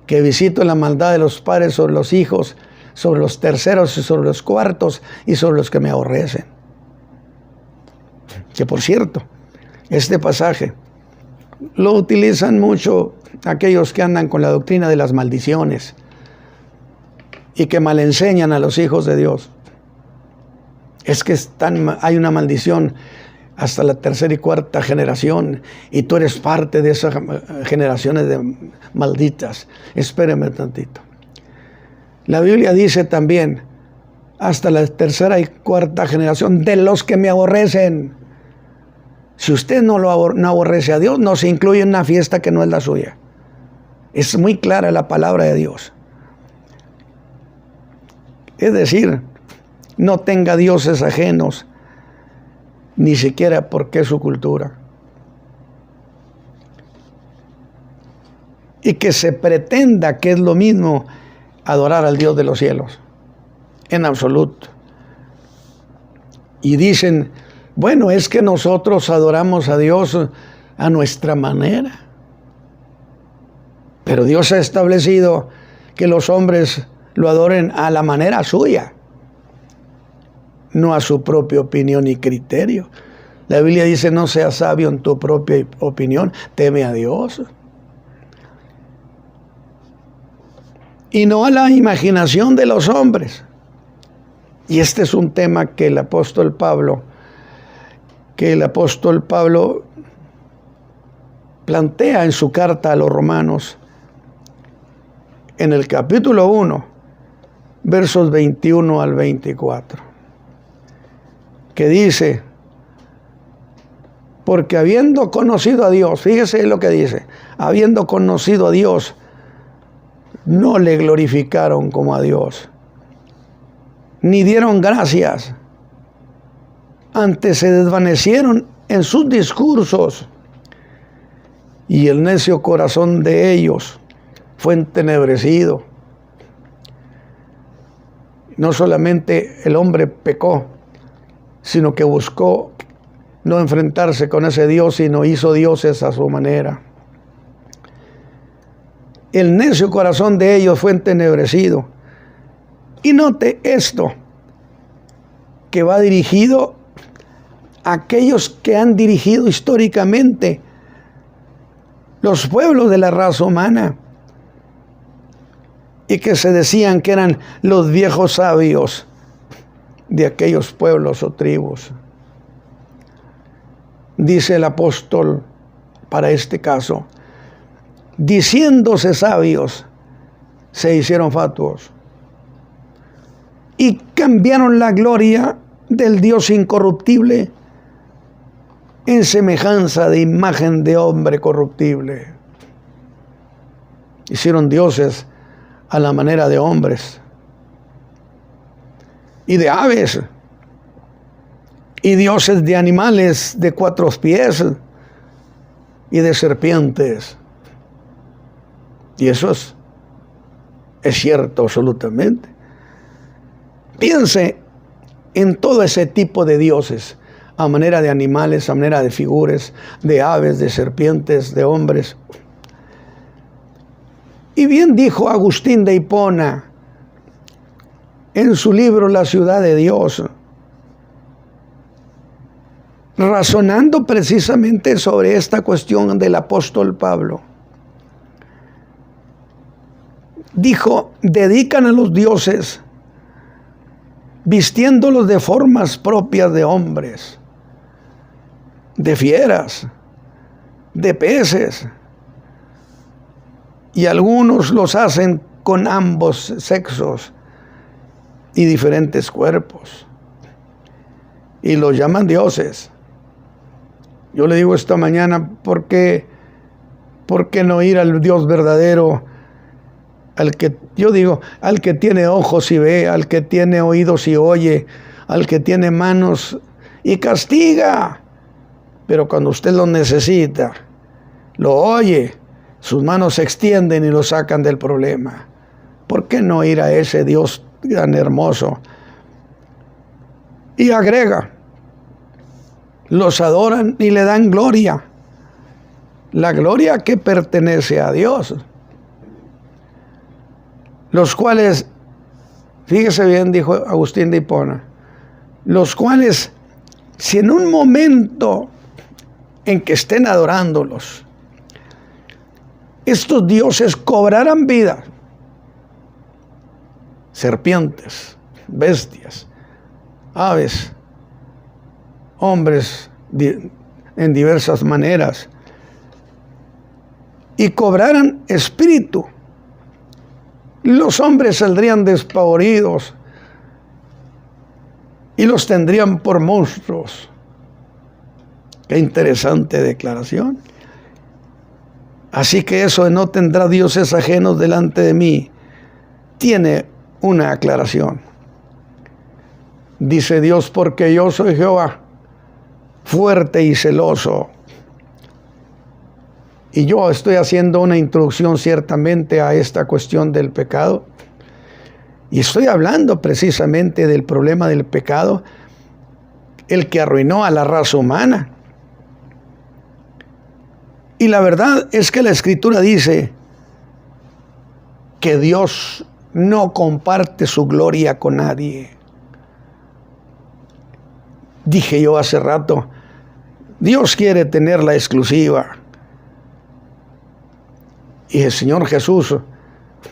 que visito la maldad de los padres sobre los hijos, sobre los terceros y sobre los cuartos y sobre los que me aborrecen. Que por cierto, este pasaje lo utilizan mucho aquellos que andan con la doctrina de las maldiciones y que malenseñan a los hijos de Dios. Es que hay una maldición hasta la tercera y cuarta generación y tú eres parte de esas generaciones de malditas. Espéreme tantito. La Biblia dice también hasta la tercera y cuarta generación de los que me aborrecen. Si usted no aborrece a Dios, no se incluye en una fiesta que no es la suya. Es muy clara la palabra de Dios. Es decir, no tenga dioses ajenos, ni siquiera porque es su cultura. Y que se pretenda que es lo mismo adorar al Dios de los cielos. En absoluto. Y dicen, bueno, es que nosotros adoramos a Dios a nuestra manera. Pero Dios ha establecido que los hombres lo adoren a la manera suya, no a su propia opinión y criterio. La Biblia dice, no seas sabio en tu propia opinión, teme a Dios. Y no a la imaginación de los hombres. Y este es un tema que el apóstol Pablo plantea en su carta a los romanos, en el capítulo 1, versos 21 al 24, que dice, porque habiendo conocido a Dios, fíjese lo que dice, habiendo conocido a Dios, no le glorificaron como a Dios, ni dieron gracias, antes se desvanecieron en sus discursos, y el necio corazón de ellos fue entenebrecido. No solamente el hombre pecó, sino que buscó no enfrentarse con ese Dios, sino hizo dioses a su manera. El necio corazón de ellos fue entenebrecido. Y note esto, que va dirigido a aquellos que han dirigido históricamente los pueblos de la raza humana y que se decían que eran los viejos sabios de aquellos pueblos o tribus. Dice el apóstol para este caso, diciéndose sabios, se hicieron fatuos y cambiaron la gloria del Dios incorruptible en semejanza de imagen de hombre corruptible. Hicieron dioses a la manera de hombres y de aves, y dioses de animales de 4 pies y de serpientes. Y eso es cierto absolutamente. Piense en todo ese tipo de dioses, a manera de animales, a manera de figuras, de aves, de serpientes, de hombres. Y bien dijo Agustín de Hipona en su libro La ciudad de Dios, razonando precisamente sobre esta cuestión del apóstol Pablo. Dijo, dedican a los dioses vistiéndolos de formas propias de hombres, de fieras, de peces, y algunos los hacen con ambos sexos y diferentes cuerpos, y los llaman dioses. Yo le digo esta mañana, ¿por qué no ir al Dios verdadero? Al que tiene ojos y ve, al que tiene oídos y oye, al que tiene manos y castiga. Pero cuando usted lo necesita, lo oye, sus manos se extienden y lo sacan del problema. ¿Por qué no ir a ese Dios tan hermoso? Y agrega, los adoran y le dan gloria. La gloria que pertenece a Dios. Los cuales, fíjese bien, dijo Agustín de Hipona, los cuales, si en un momento en que estén adorándolos, estos dioses cobraran vida, serpientes, bestias, aves, hombres en diversas maneras, y cobraran espíritu, los hombres saldrían despavoridos y los tendrían por monstruos. Qué interesante declaración. Así que eso de no tendrá dioses ajenos delante de mí tiene una aclaración. Dice Dios, porque yo soy Jehová, fuerte y celoso. Y yo estoy haciendo una introducción ciertamente a esta cuestión del pecado. Y estoy hablando precisamente del problema del pecado, el que arruinó a la raza humana. Y la verdad es que la Escritura dice que Dios no comparte su gloria con nadie. Dije yo hace rato, Dios quiere tener la exclusiva. Y el Señor Jesús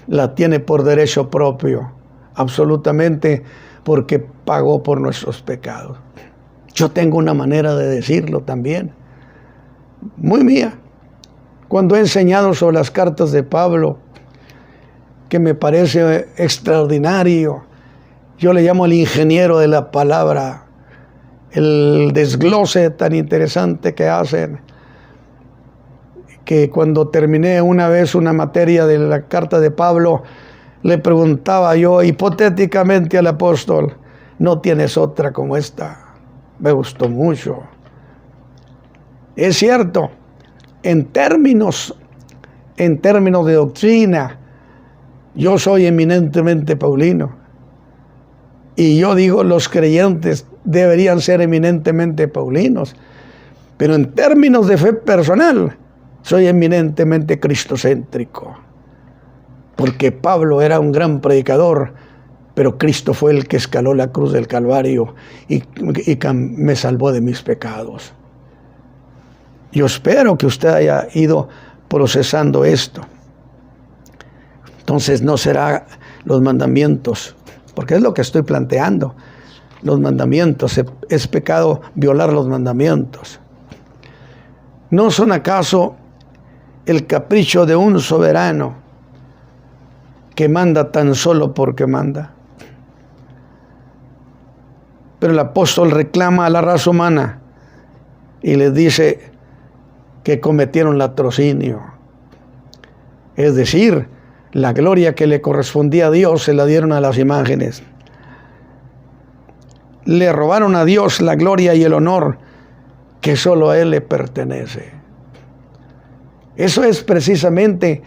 la tiene por derecho propio, absolutamente, porque pagó por nuestros pecados. Yo tengo una manera de decirlo también, muy mía. Cuando he enseñado sobre las cartas de Pablo, que me parece extraordinario, yo le llamo el ingeniero de la palabra, el desglose tan interesante que hacen, que cuando terminé una vez una materia de la carta de Pablo, le preguntaba yo hipotéticamente al apóstol, ¿no tienes otra como esta? Me gustó mucho. Es cierto, en términos de doctrina, yo soy eminentemente paulino. Y yo digo, los creyentes deberían ser eminentemente paulinos. Pero en términos de fe personal, soy eminentemente cristocéntrico. Porque Pablo era un gran predicador, pero Cristo fue el que escaló la cruz del Calvario y me salvó de mis pecados. Yo espero que usted haya ido procesando esto. Entonces no será los mandamientos, porque es lo que estoy planteando. Los mandamientos, es pecado violar los mandamientos. ¿No son acaso el capricho de un soberano que manda tan solo porque manda? Pero el apóstol reclama a la raza humana y les dice que cometieron latrocinio. Es decir, la gloria que le correspondía a Dios se la dieron a las imágenes. Le robaron a Dios la gloria y el honor que solo a Él le pertenece. Eso es precisamente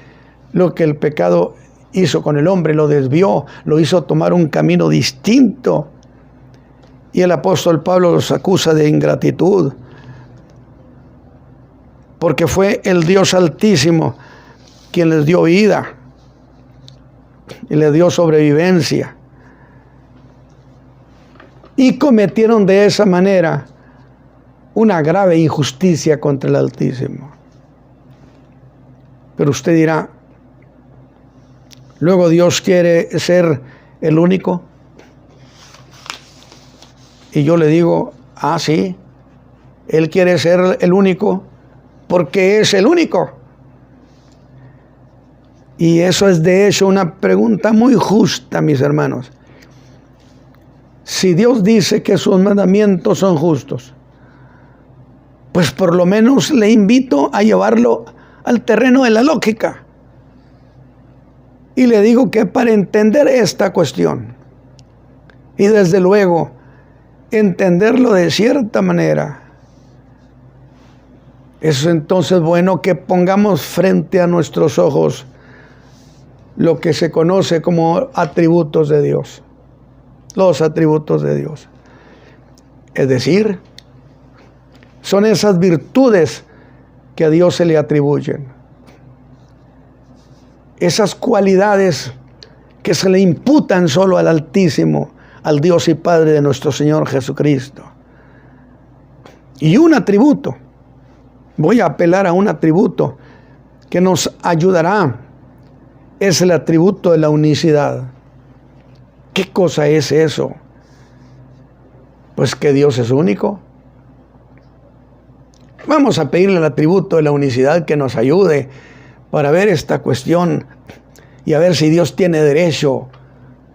lo que el pecado hizo con el hombre, lo desvió, lo hizo tomar un camino distinto. Y el apóstol Pablo los acusa de ingratitud, porque fue el Dios Altísimo quien les dio vida y les dio sobrevivencia. Y cometieron de esa manera una grave injusticia contra el Altísimo. Pero usted dirá, ¿luego Dios quiere ser el único? Y yo le digo, sí, Él quiere ser el único porque es el único. Y eso es de hecho una pregunta muy justa, mis hermanos. Si Dios dice que sus mandamientos son justos, pues por lo menos le invito a llevarlo al terreno de la lógica. Y le digo que para entender esta cuestión, y desde luego entenderlo de cierta manera. Es entonces bueno que pongamos frente a nuestros ojos lo que se conoce como atributos de Dios. Los atributos de Dios. Es decir, son esas virtudes que a Dios se le atribuyen. Esas cualidades que se le imputan solo al Altísimo, al Dios y Padre de nuestro Señor Jesucristo. Y un atributo, voy a apelar a un atributo que nos ayudará, es el atributo de la unicidad. ¿Qué cosa es eso? Pues que Dios es único. Vamos a pedirle el atributo de la unicidad que nos ayude para ver esta cuestión y a ver si Dios tiene derecho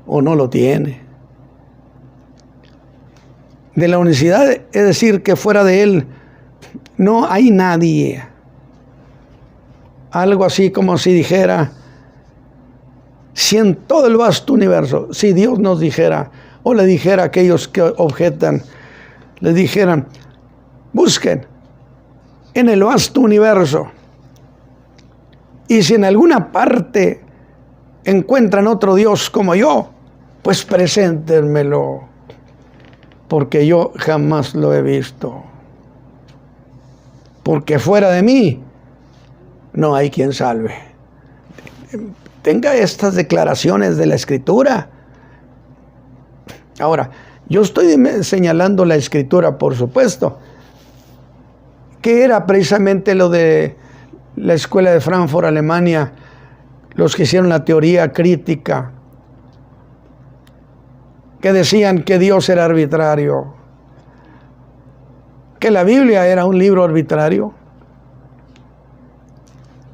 o no lo tiene. De la unicidad, es decir, que fuera de Él no hay nadie. Algo así como si dijera, si en todo el vasto universo, si Dios nos dijera, o le dijera a aquellos que objetan, le dijeran, busquen en el vasto universo, y si en alguna parte encuentran otro Dios como yo, pues preséntenmelo, porque yo jamás lo he visto. Porque fuera de mí no hay quien salve. Tenga estas declaraciones de la Escritura. Ahora, yo estoy señalando la Escritura, por supuesto, que era precisamente lo de la escuela de Frankfurt, Alemania, los que hicieron la teoría crítica, que decían que Dios era arbitrario, que la Biblia era un libro arbitrario,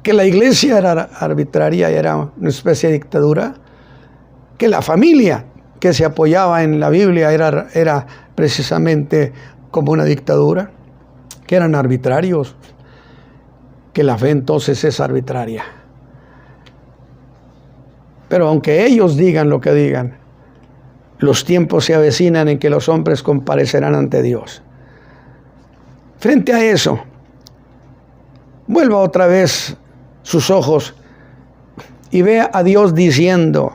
que la iglesia era arbitraria, era una especie de dictadura, que la familia que se apoyaba en la Biblia era precisamente como una dictadura, que eran arbitrarios, que la fe entonces es arbitraria. Pero aunque ellos digan lo que digan, los tiempos se avecinan en que los hombres comparecerán ante Dios. Frente a eso, vuelva otra vez sus ojos y vea a Dios diciendo,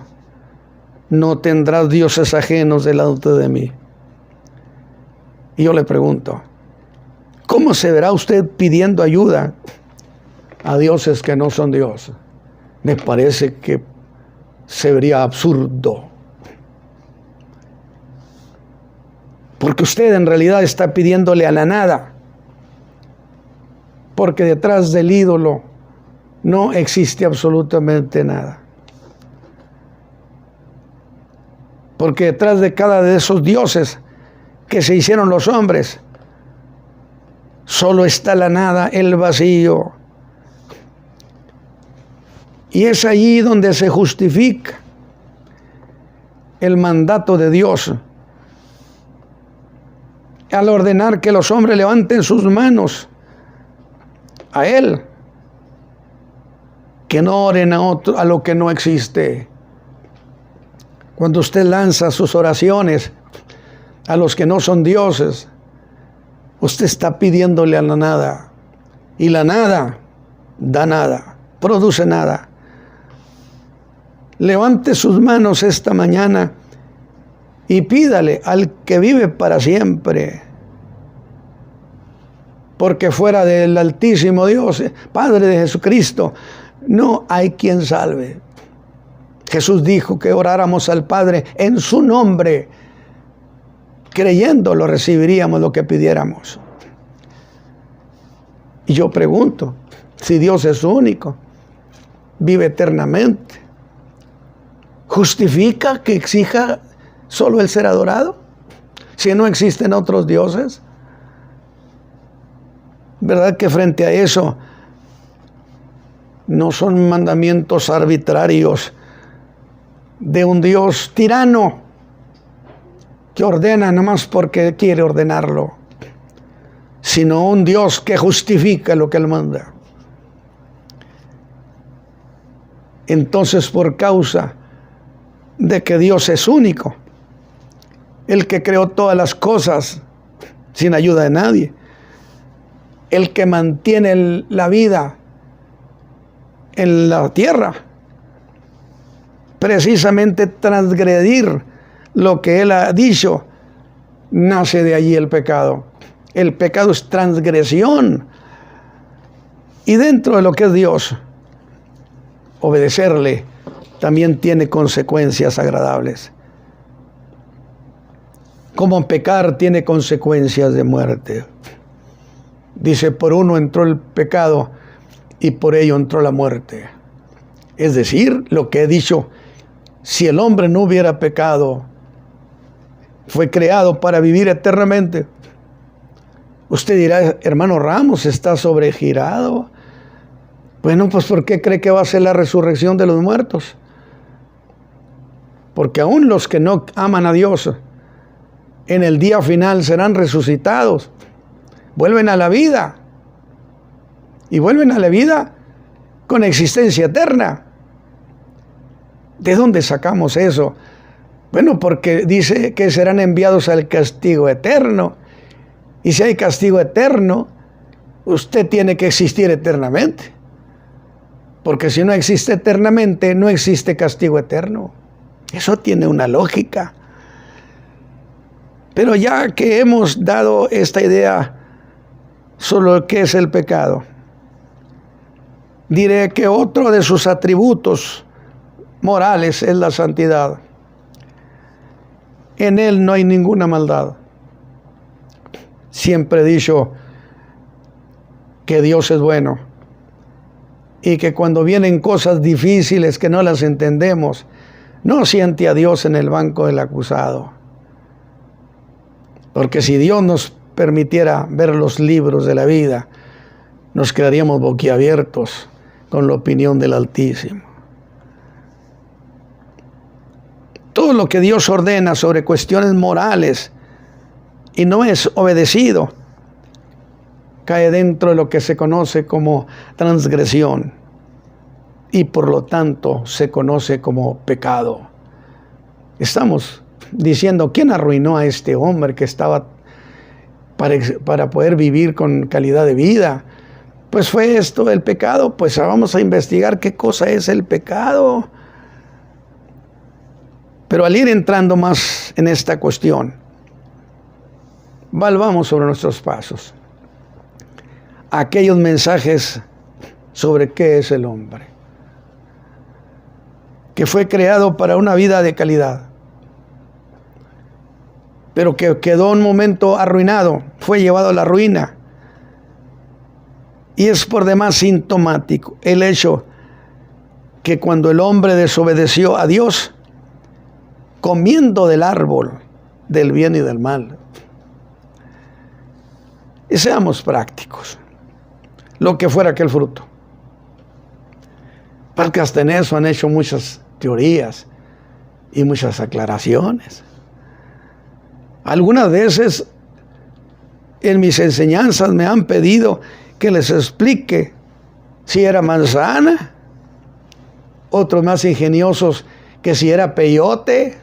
no tendrás dioses ajenos delante de mí. Y yo le pregunto, ¿cómo se verá usted pidiendo ayuda a dioses que no son Dios? Me parece que se vería absurdo. Porque usted en realidad está pidiéndole a la nada. Porque detrás del ídolo no existe absolutamente nada. Porque detrás de cada de esos dioses que se hicieron los hombres, solo está la nada, el vacío. Y es allí donde se justifica el mandato de Dios al ordenar que los hombres levanten sus manos a Él, que no oren a lo que no existe. Cuando usted lanza sus oraciones a los que no son dioses, usted está pidiéndole a la nada, y la nada da nada, produce nada. Levante sus manos esta mañana y pídale al que vive para siempre, porque fuera del Altísimo Dios, Padre de Jesucristo, no hay quien salve. Jesús dijo que oráramos al Padre en su nombre, creyéndolo recibiríamos lo que pidiéramos. Y yo pregunto, si Dios es único, vive eternamente, ¿justifica que exija solo el ser adorado? Si no existen otros dioses. ¿Verdad que frente a eso no son mandamientos arbitrarios de un Dios tirano que ordena nomás porque quiere ordenarlo, sino un Dios que justifica lo que Él manda? Entonces, por causa de que Dios es único, el que creó todas las cosas sin ayuda de nadie, el que mantiene la vida en la tierra. Precisamente transgredir lo que Él ha dicho, nace de allí el pecado. El pecado es transgresión. Y dentro de lo que es Dios, obedecerle también tiene consecuencias agradables. Como pecar tiene consecuencias de muerte. Dice, por uno entró el pecado y por ello entró la muerte. Es decir, lo que he dicho, si el hombre no hubiera pecado, fue creado para vivir eternamente. Usted dirá, hermano Ramos, está sobregirado. Bueno, pues ¿por qué cree que va a ser la resurrección de los muertos? Porque aún los que no aman a Dios, en el día final serán resucitados. Vuelven a la vida. Y vuelven a la vida con existencia eterna. ¿De dónde sacamos eso? Bueno, porque dice que serán enviados al castigo eterno. Y si hay castigo eterno, usted tiene que existir eternamente. Porque si no existe eternamente, no existe castigo eterno. Eso tiene una lógica. Pero ya que hemos dado esta idea sobre lo que es el pecado, diré que otro de sus atributos morales es la santidad. En Él no hay ninguna maldad. Siempre he dicho que Dios es bueno y que cuando vienen cosas difíciles que no las entendemos, no siente a Dios en el banco del acusado. Porque si Dios nos permitiera ver los libros de la vida, nos quedaríamos boquiabiertos con la opinión del Altísimo. Todo lo que Dios ordena sobre cuestiones morales y no es obedecido, cae dentro de lo que se conoce como transgresión y por lo tanto se conoce como pecado. Estamos diciendo, ¿quién arruinó a este hombre que estaba para poder vivir con calidad de vida? Pues fue esto el pecado. Pues vamos a investigar qué cosa es el pecado. Pero al ir entrando más en esta cuestión, volvamos sobre nuestros pasos. Aquellos mensajes sobre qué es el hombre, que fue creado para una vida de calidad, pero que quedó un momento arruinado, fue llevado a la ruina. Y es por demás sintomático el hecho que cuando el hombre desobedeció a Dios, comiendo del árbol del bien y del mal. Y seamos prácticos, lo que fuera aquel fruto. Porque hasta en eso han hecho muchas teorías y muchas aclaraciones. Algunas veces en mis enseñanzas me han pedido que les explique si era manzana, otros más ingeniosos que si era peyote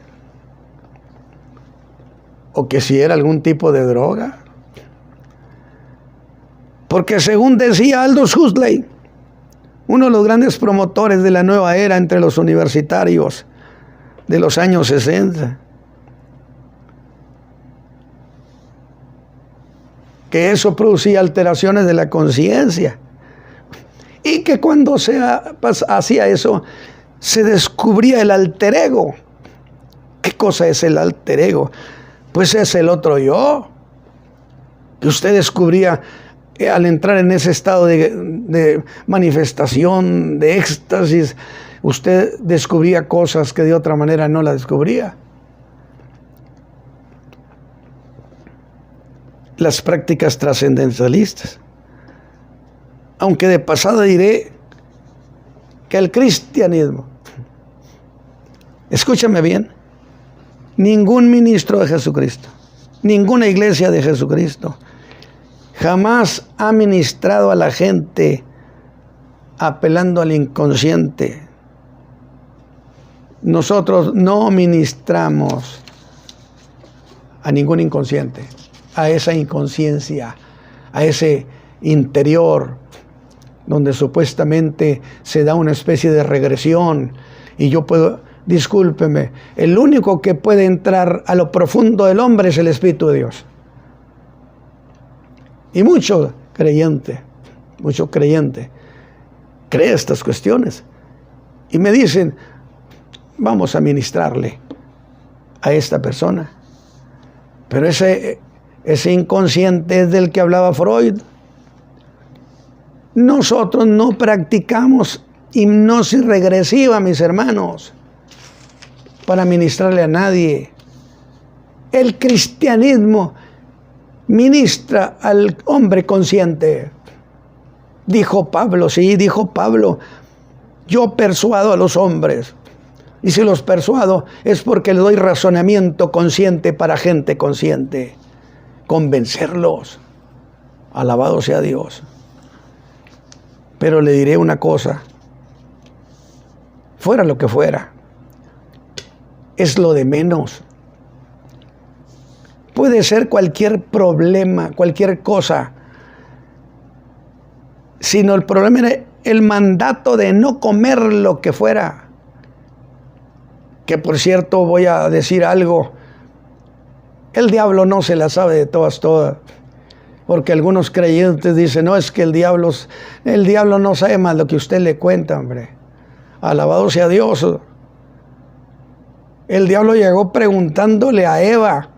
o que si era algún tipo de droga. Porque según decía Aldous Huxley, uno de los grandes promotores de la nueva era entre los universitarios de los años 60, que eso producía alteraciones de la conciencia y que cuando se hacía eso se descubría el alter ego. ¿Qué cosa es el alter ego? Pues es el otro yo, que usted descubría al entrar en ese estado de manifestación, de éxtasis. Usted descubría cosas que de otra manera no las descubría. Las prácticas trascendentalistas. Aunque de pasada diré que el cristianismo, escúchame bien, ningún ministro de Jesucristo, ninguna iglesia de Jesucristo jamás ha ministrado a la gente apelando al inconsciente. Nosotros no ministramos a ningún inconsciente, a esa inconsciencia, a ese interior donde supuestamente se da una especie de regresión y yo puedo, discúlpeme, el único que puede entrar a lo profundo del hombre es el Espíritu de Dios. Y mucho creyente cree estas cuestiones y me dicen, vamos a ministrarle a esta persona. Pero ese inconsciente es del que hablaba Freud. Nosotros no practicamos hipnosis regresiva, mis hermanos, para ministrarle a nadie. El cristianismo ministra al hombre consciente. Dijo Pablo, yo persuado a los hombres. Y si los persuado es porque les doy razonamiento consciente para gente consciente. Convencerlos. Alabado sea Dios. Pero le diré una cosa. Fuera lo que fuera, es lo de menos. Puede ser cualquier problema, cualquier cosa. Sino el problema era el mandato de no comer lo que fuera. Que por cierto voy a decir algo. El diablo no se la sabe de todas. Porque algunos creyentes dicen, no, es que el diablo no sabe más lo que usted le cuenta, hombre. Alabado sea Dios. El diablo llegó preguntándole a Eva,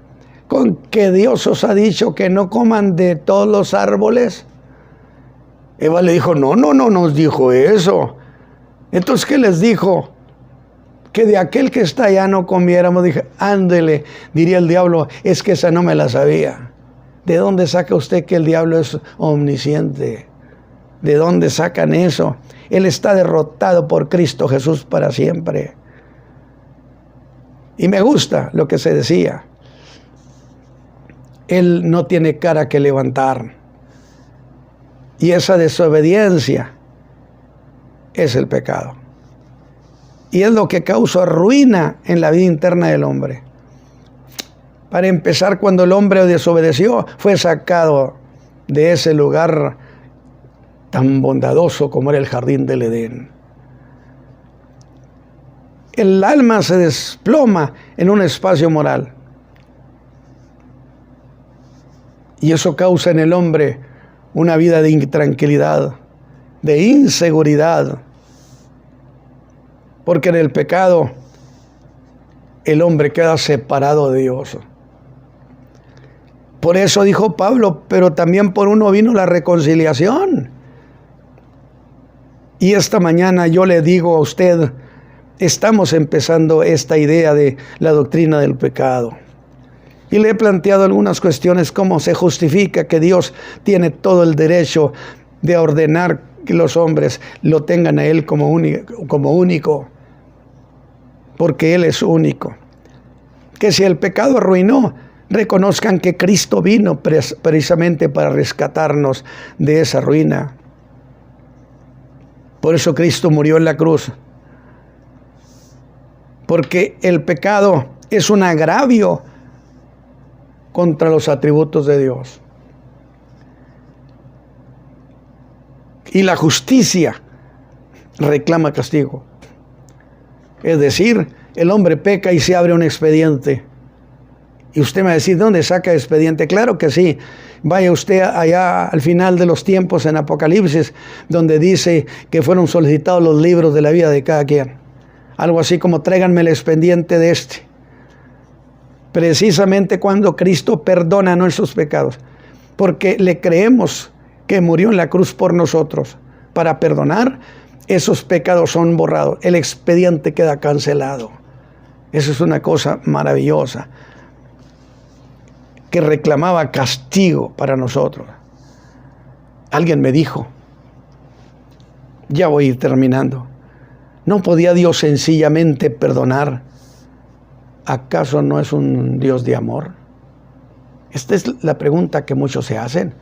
¿con qué Dios os ha dicho que no coman de todos los árboles? Eva le dijo, no nos dijo eso. Entonces, ¿qué les dijo? Que de aquel que está allá no comiéramos. Dije, ándele, diría el diablo, es que esa no me la sabía. ¿De dónde saca usted que el diablo es omnisciente? ¿De dónde sacan eso? Él está derrotado por Cristo Jesús para siempre. Y me gusta lo que se decía. Él no tiene cara que levantar. Y esa desobediencia es el pecado. Y es lo que causa ruina en la vida interna del hombre. Para empezar, cuando el hombre desobedeció, fue sacado de ese lugar tan bondadoso como era el jardín del Edén. El alma se desploma en un espacio moral. Y eso causa en el hombre una vida de intranquilidad, de inseguridad. Porque en el pecado el hombre queda separado de Dios. Por eso dijo Pablo, pero también por uno vino la reconciliación. Y esta mañana yo le digo a usted, estamos empezando esta idea de la doctrina del pecado. Y le he planteado algunas cuestiones, cómo se justifica que Dios tiene todo el derecho de ordenar que los hombres lo tengan a Él como único, porque Él es único. Que si el pecado arruinó, reconozcan que Cristo vino precisamente para rescatarnos de esa ruina. Por eso Cristo murió en la cruz. Porque el pecado es un agravio contra los atributos de Dios. Y la justicia reclama castigo. Es decir, el hombre peca y se abre un expediente. Y usted me va a decir, ¿dónde saca expediente? Claro que sí. Vaya usted allá al final de los tiempos en Apocalipsis, donde dice que fueron solicitados los libros de la vida de cada quien. Algo así como, tráiganme el expediente de este. Precisamente cuando Cristo perdona nuestros pecados. Porque le creemos que murió en la cruz por nosotros. Para perdonar, esos pecados son borrados. El expediente queda cancelado. Eso es una cosa maravillosa. Que reclamaba castigo para nosotros. Alguien me dijo, ya voy a ir terminando, ¿no podía Dios sencillamente perdonar? ¿Acaso no es un Dios de amor? Esta es la pregunta que muchos se hacen.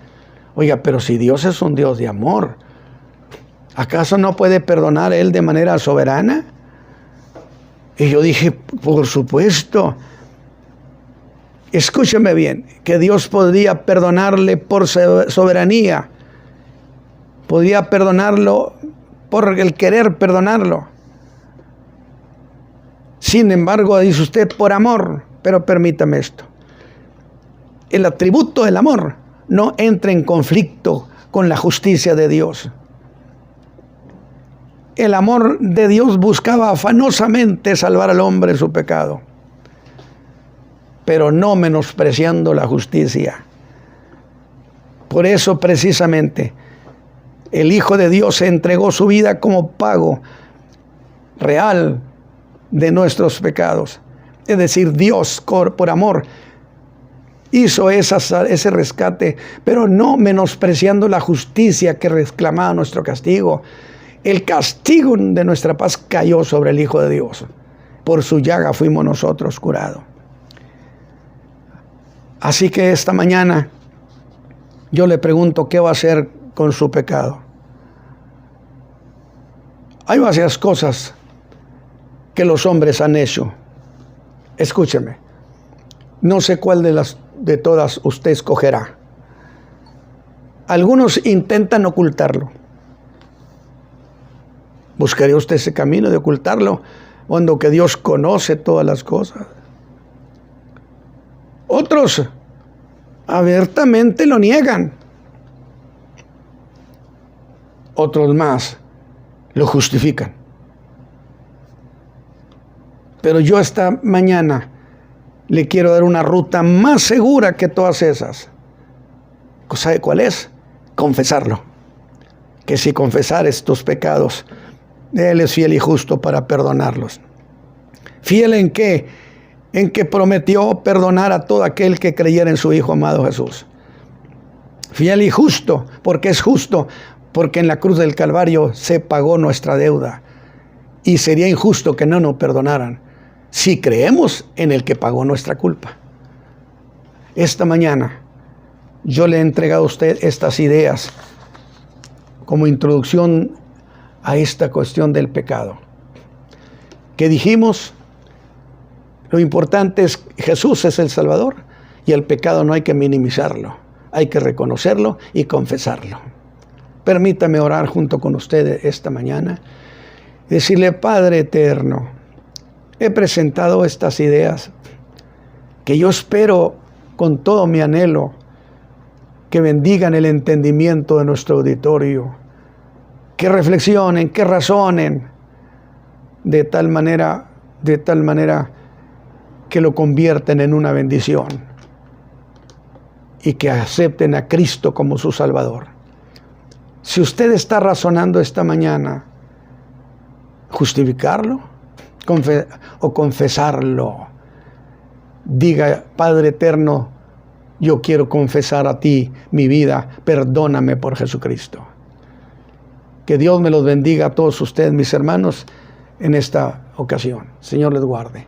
Oiga, pero si Dios es un Dios de amor, ¿acaso no puede perdonar Él de manera soberana? Y yo dije, por supuesto. Escúcheme bien, que Dios podría perdonarle por soberanía, podría perdonarlo por el querer perdonarlo. Sin embargo, dice usted, por amor. Pero permítame esto. El atributo del amor no entra en conflicto con la justicia de Dios. El amor de Dios buscaba afanosamente salvar al hombre de su pecado, pero no menospreciando la justicia. Por eso precisamente el Hijo de Dios se entregó su vida como pago real de nuestros pecados. Es decir, Dios por amor hizo ese rescate, pero no menospreciando la justicia que reclamaba nuestro castigo. El castigo de nuestra paz cayó sobre el Hijo de Dios. Por su llaga fuimos nosotros curados. Así que esta mañana yo le pregunto, ¿qué va a hacer con su pecado? Hay varias cosas que los hombres han hecho. Escúcheme, no sé cuál de todas usted escogerá. Algunos intentan ocultarlo. ¿Buscaría usted ese camino de ocultarlo cuando que Dios conoce todas las cosas? Otros abiertamente lo niegan. Otros más lo justifican. Pero yo esta mañana le quiero dar una ruta más segura que todas esas. ¿Sabe cuál es? Confesarlo. Que si confesares tus pecados, Él es fiel y justo para perdonarlos. ¿Fiel en qué? En que prometió perdonar a todo aquel que creyera en su Hijo amado Jesús. Fiel y justo, porque es justo, porque en la cruz del Calvario se pagó nuestra deuda. Y sería injusto que no nos perdonaran si creemos en el que pagó nuestra culpa. Esta mañana yo le he entregado a usted estas ideas como introducción a esta cuestión del pecado. Que dijimos, lo importante es que Jesús es el Salvador y el pecado no hay que minimizarlo, hay que reconocerlo y confesarlo. Permítame orar junto con ustedes esta mañana y decirle: Padre eterno, he presentado estas ideas que yo espero con todo mi anhelo que bendigan el entendimiento de nuestro auditorio, que reflexionen, que razonen de tal manera que lo convierten en una bendición y que acepten a Cristo como su Salvador. Si usted está razonando esta mañana, justificarlo o confesarlo, diga: Padre eterno, yo quiero confesar a ti mi vida, perdóname por Jesucristo. Que Dios me los bendiga a todos ustedes, mis hermanos, en esta ocasión. Señor les guarde.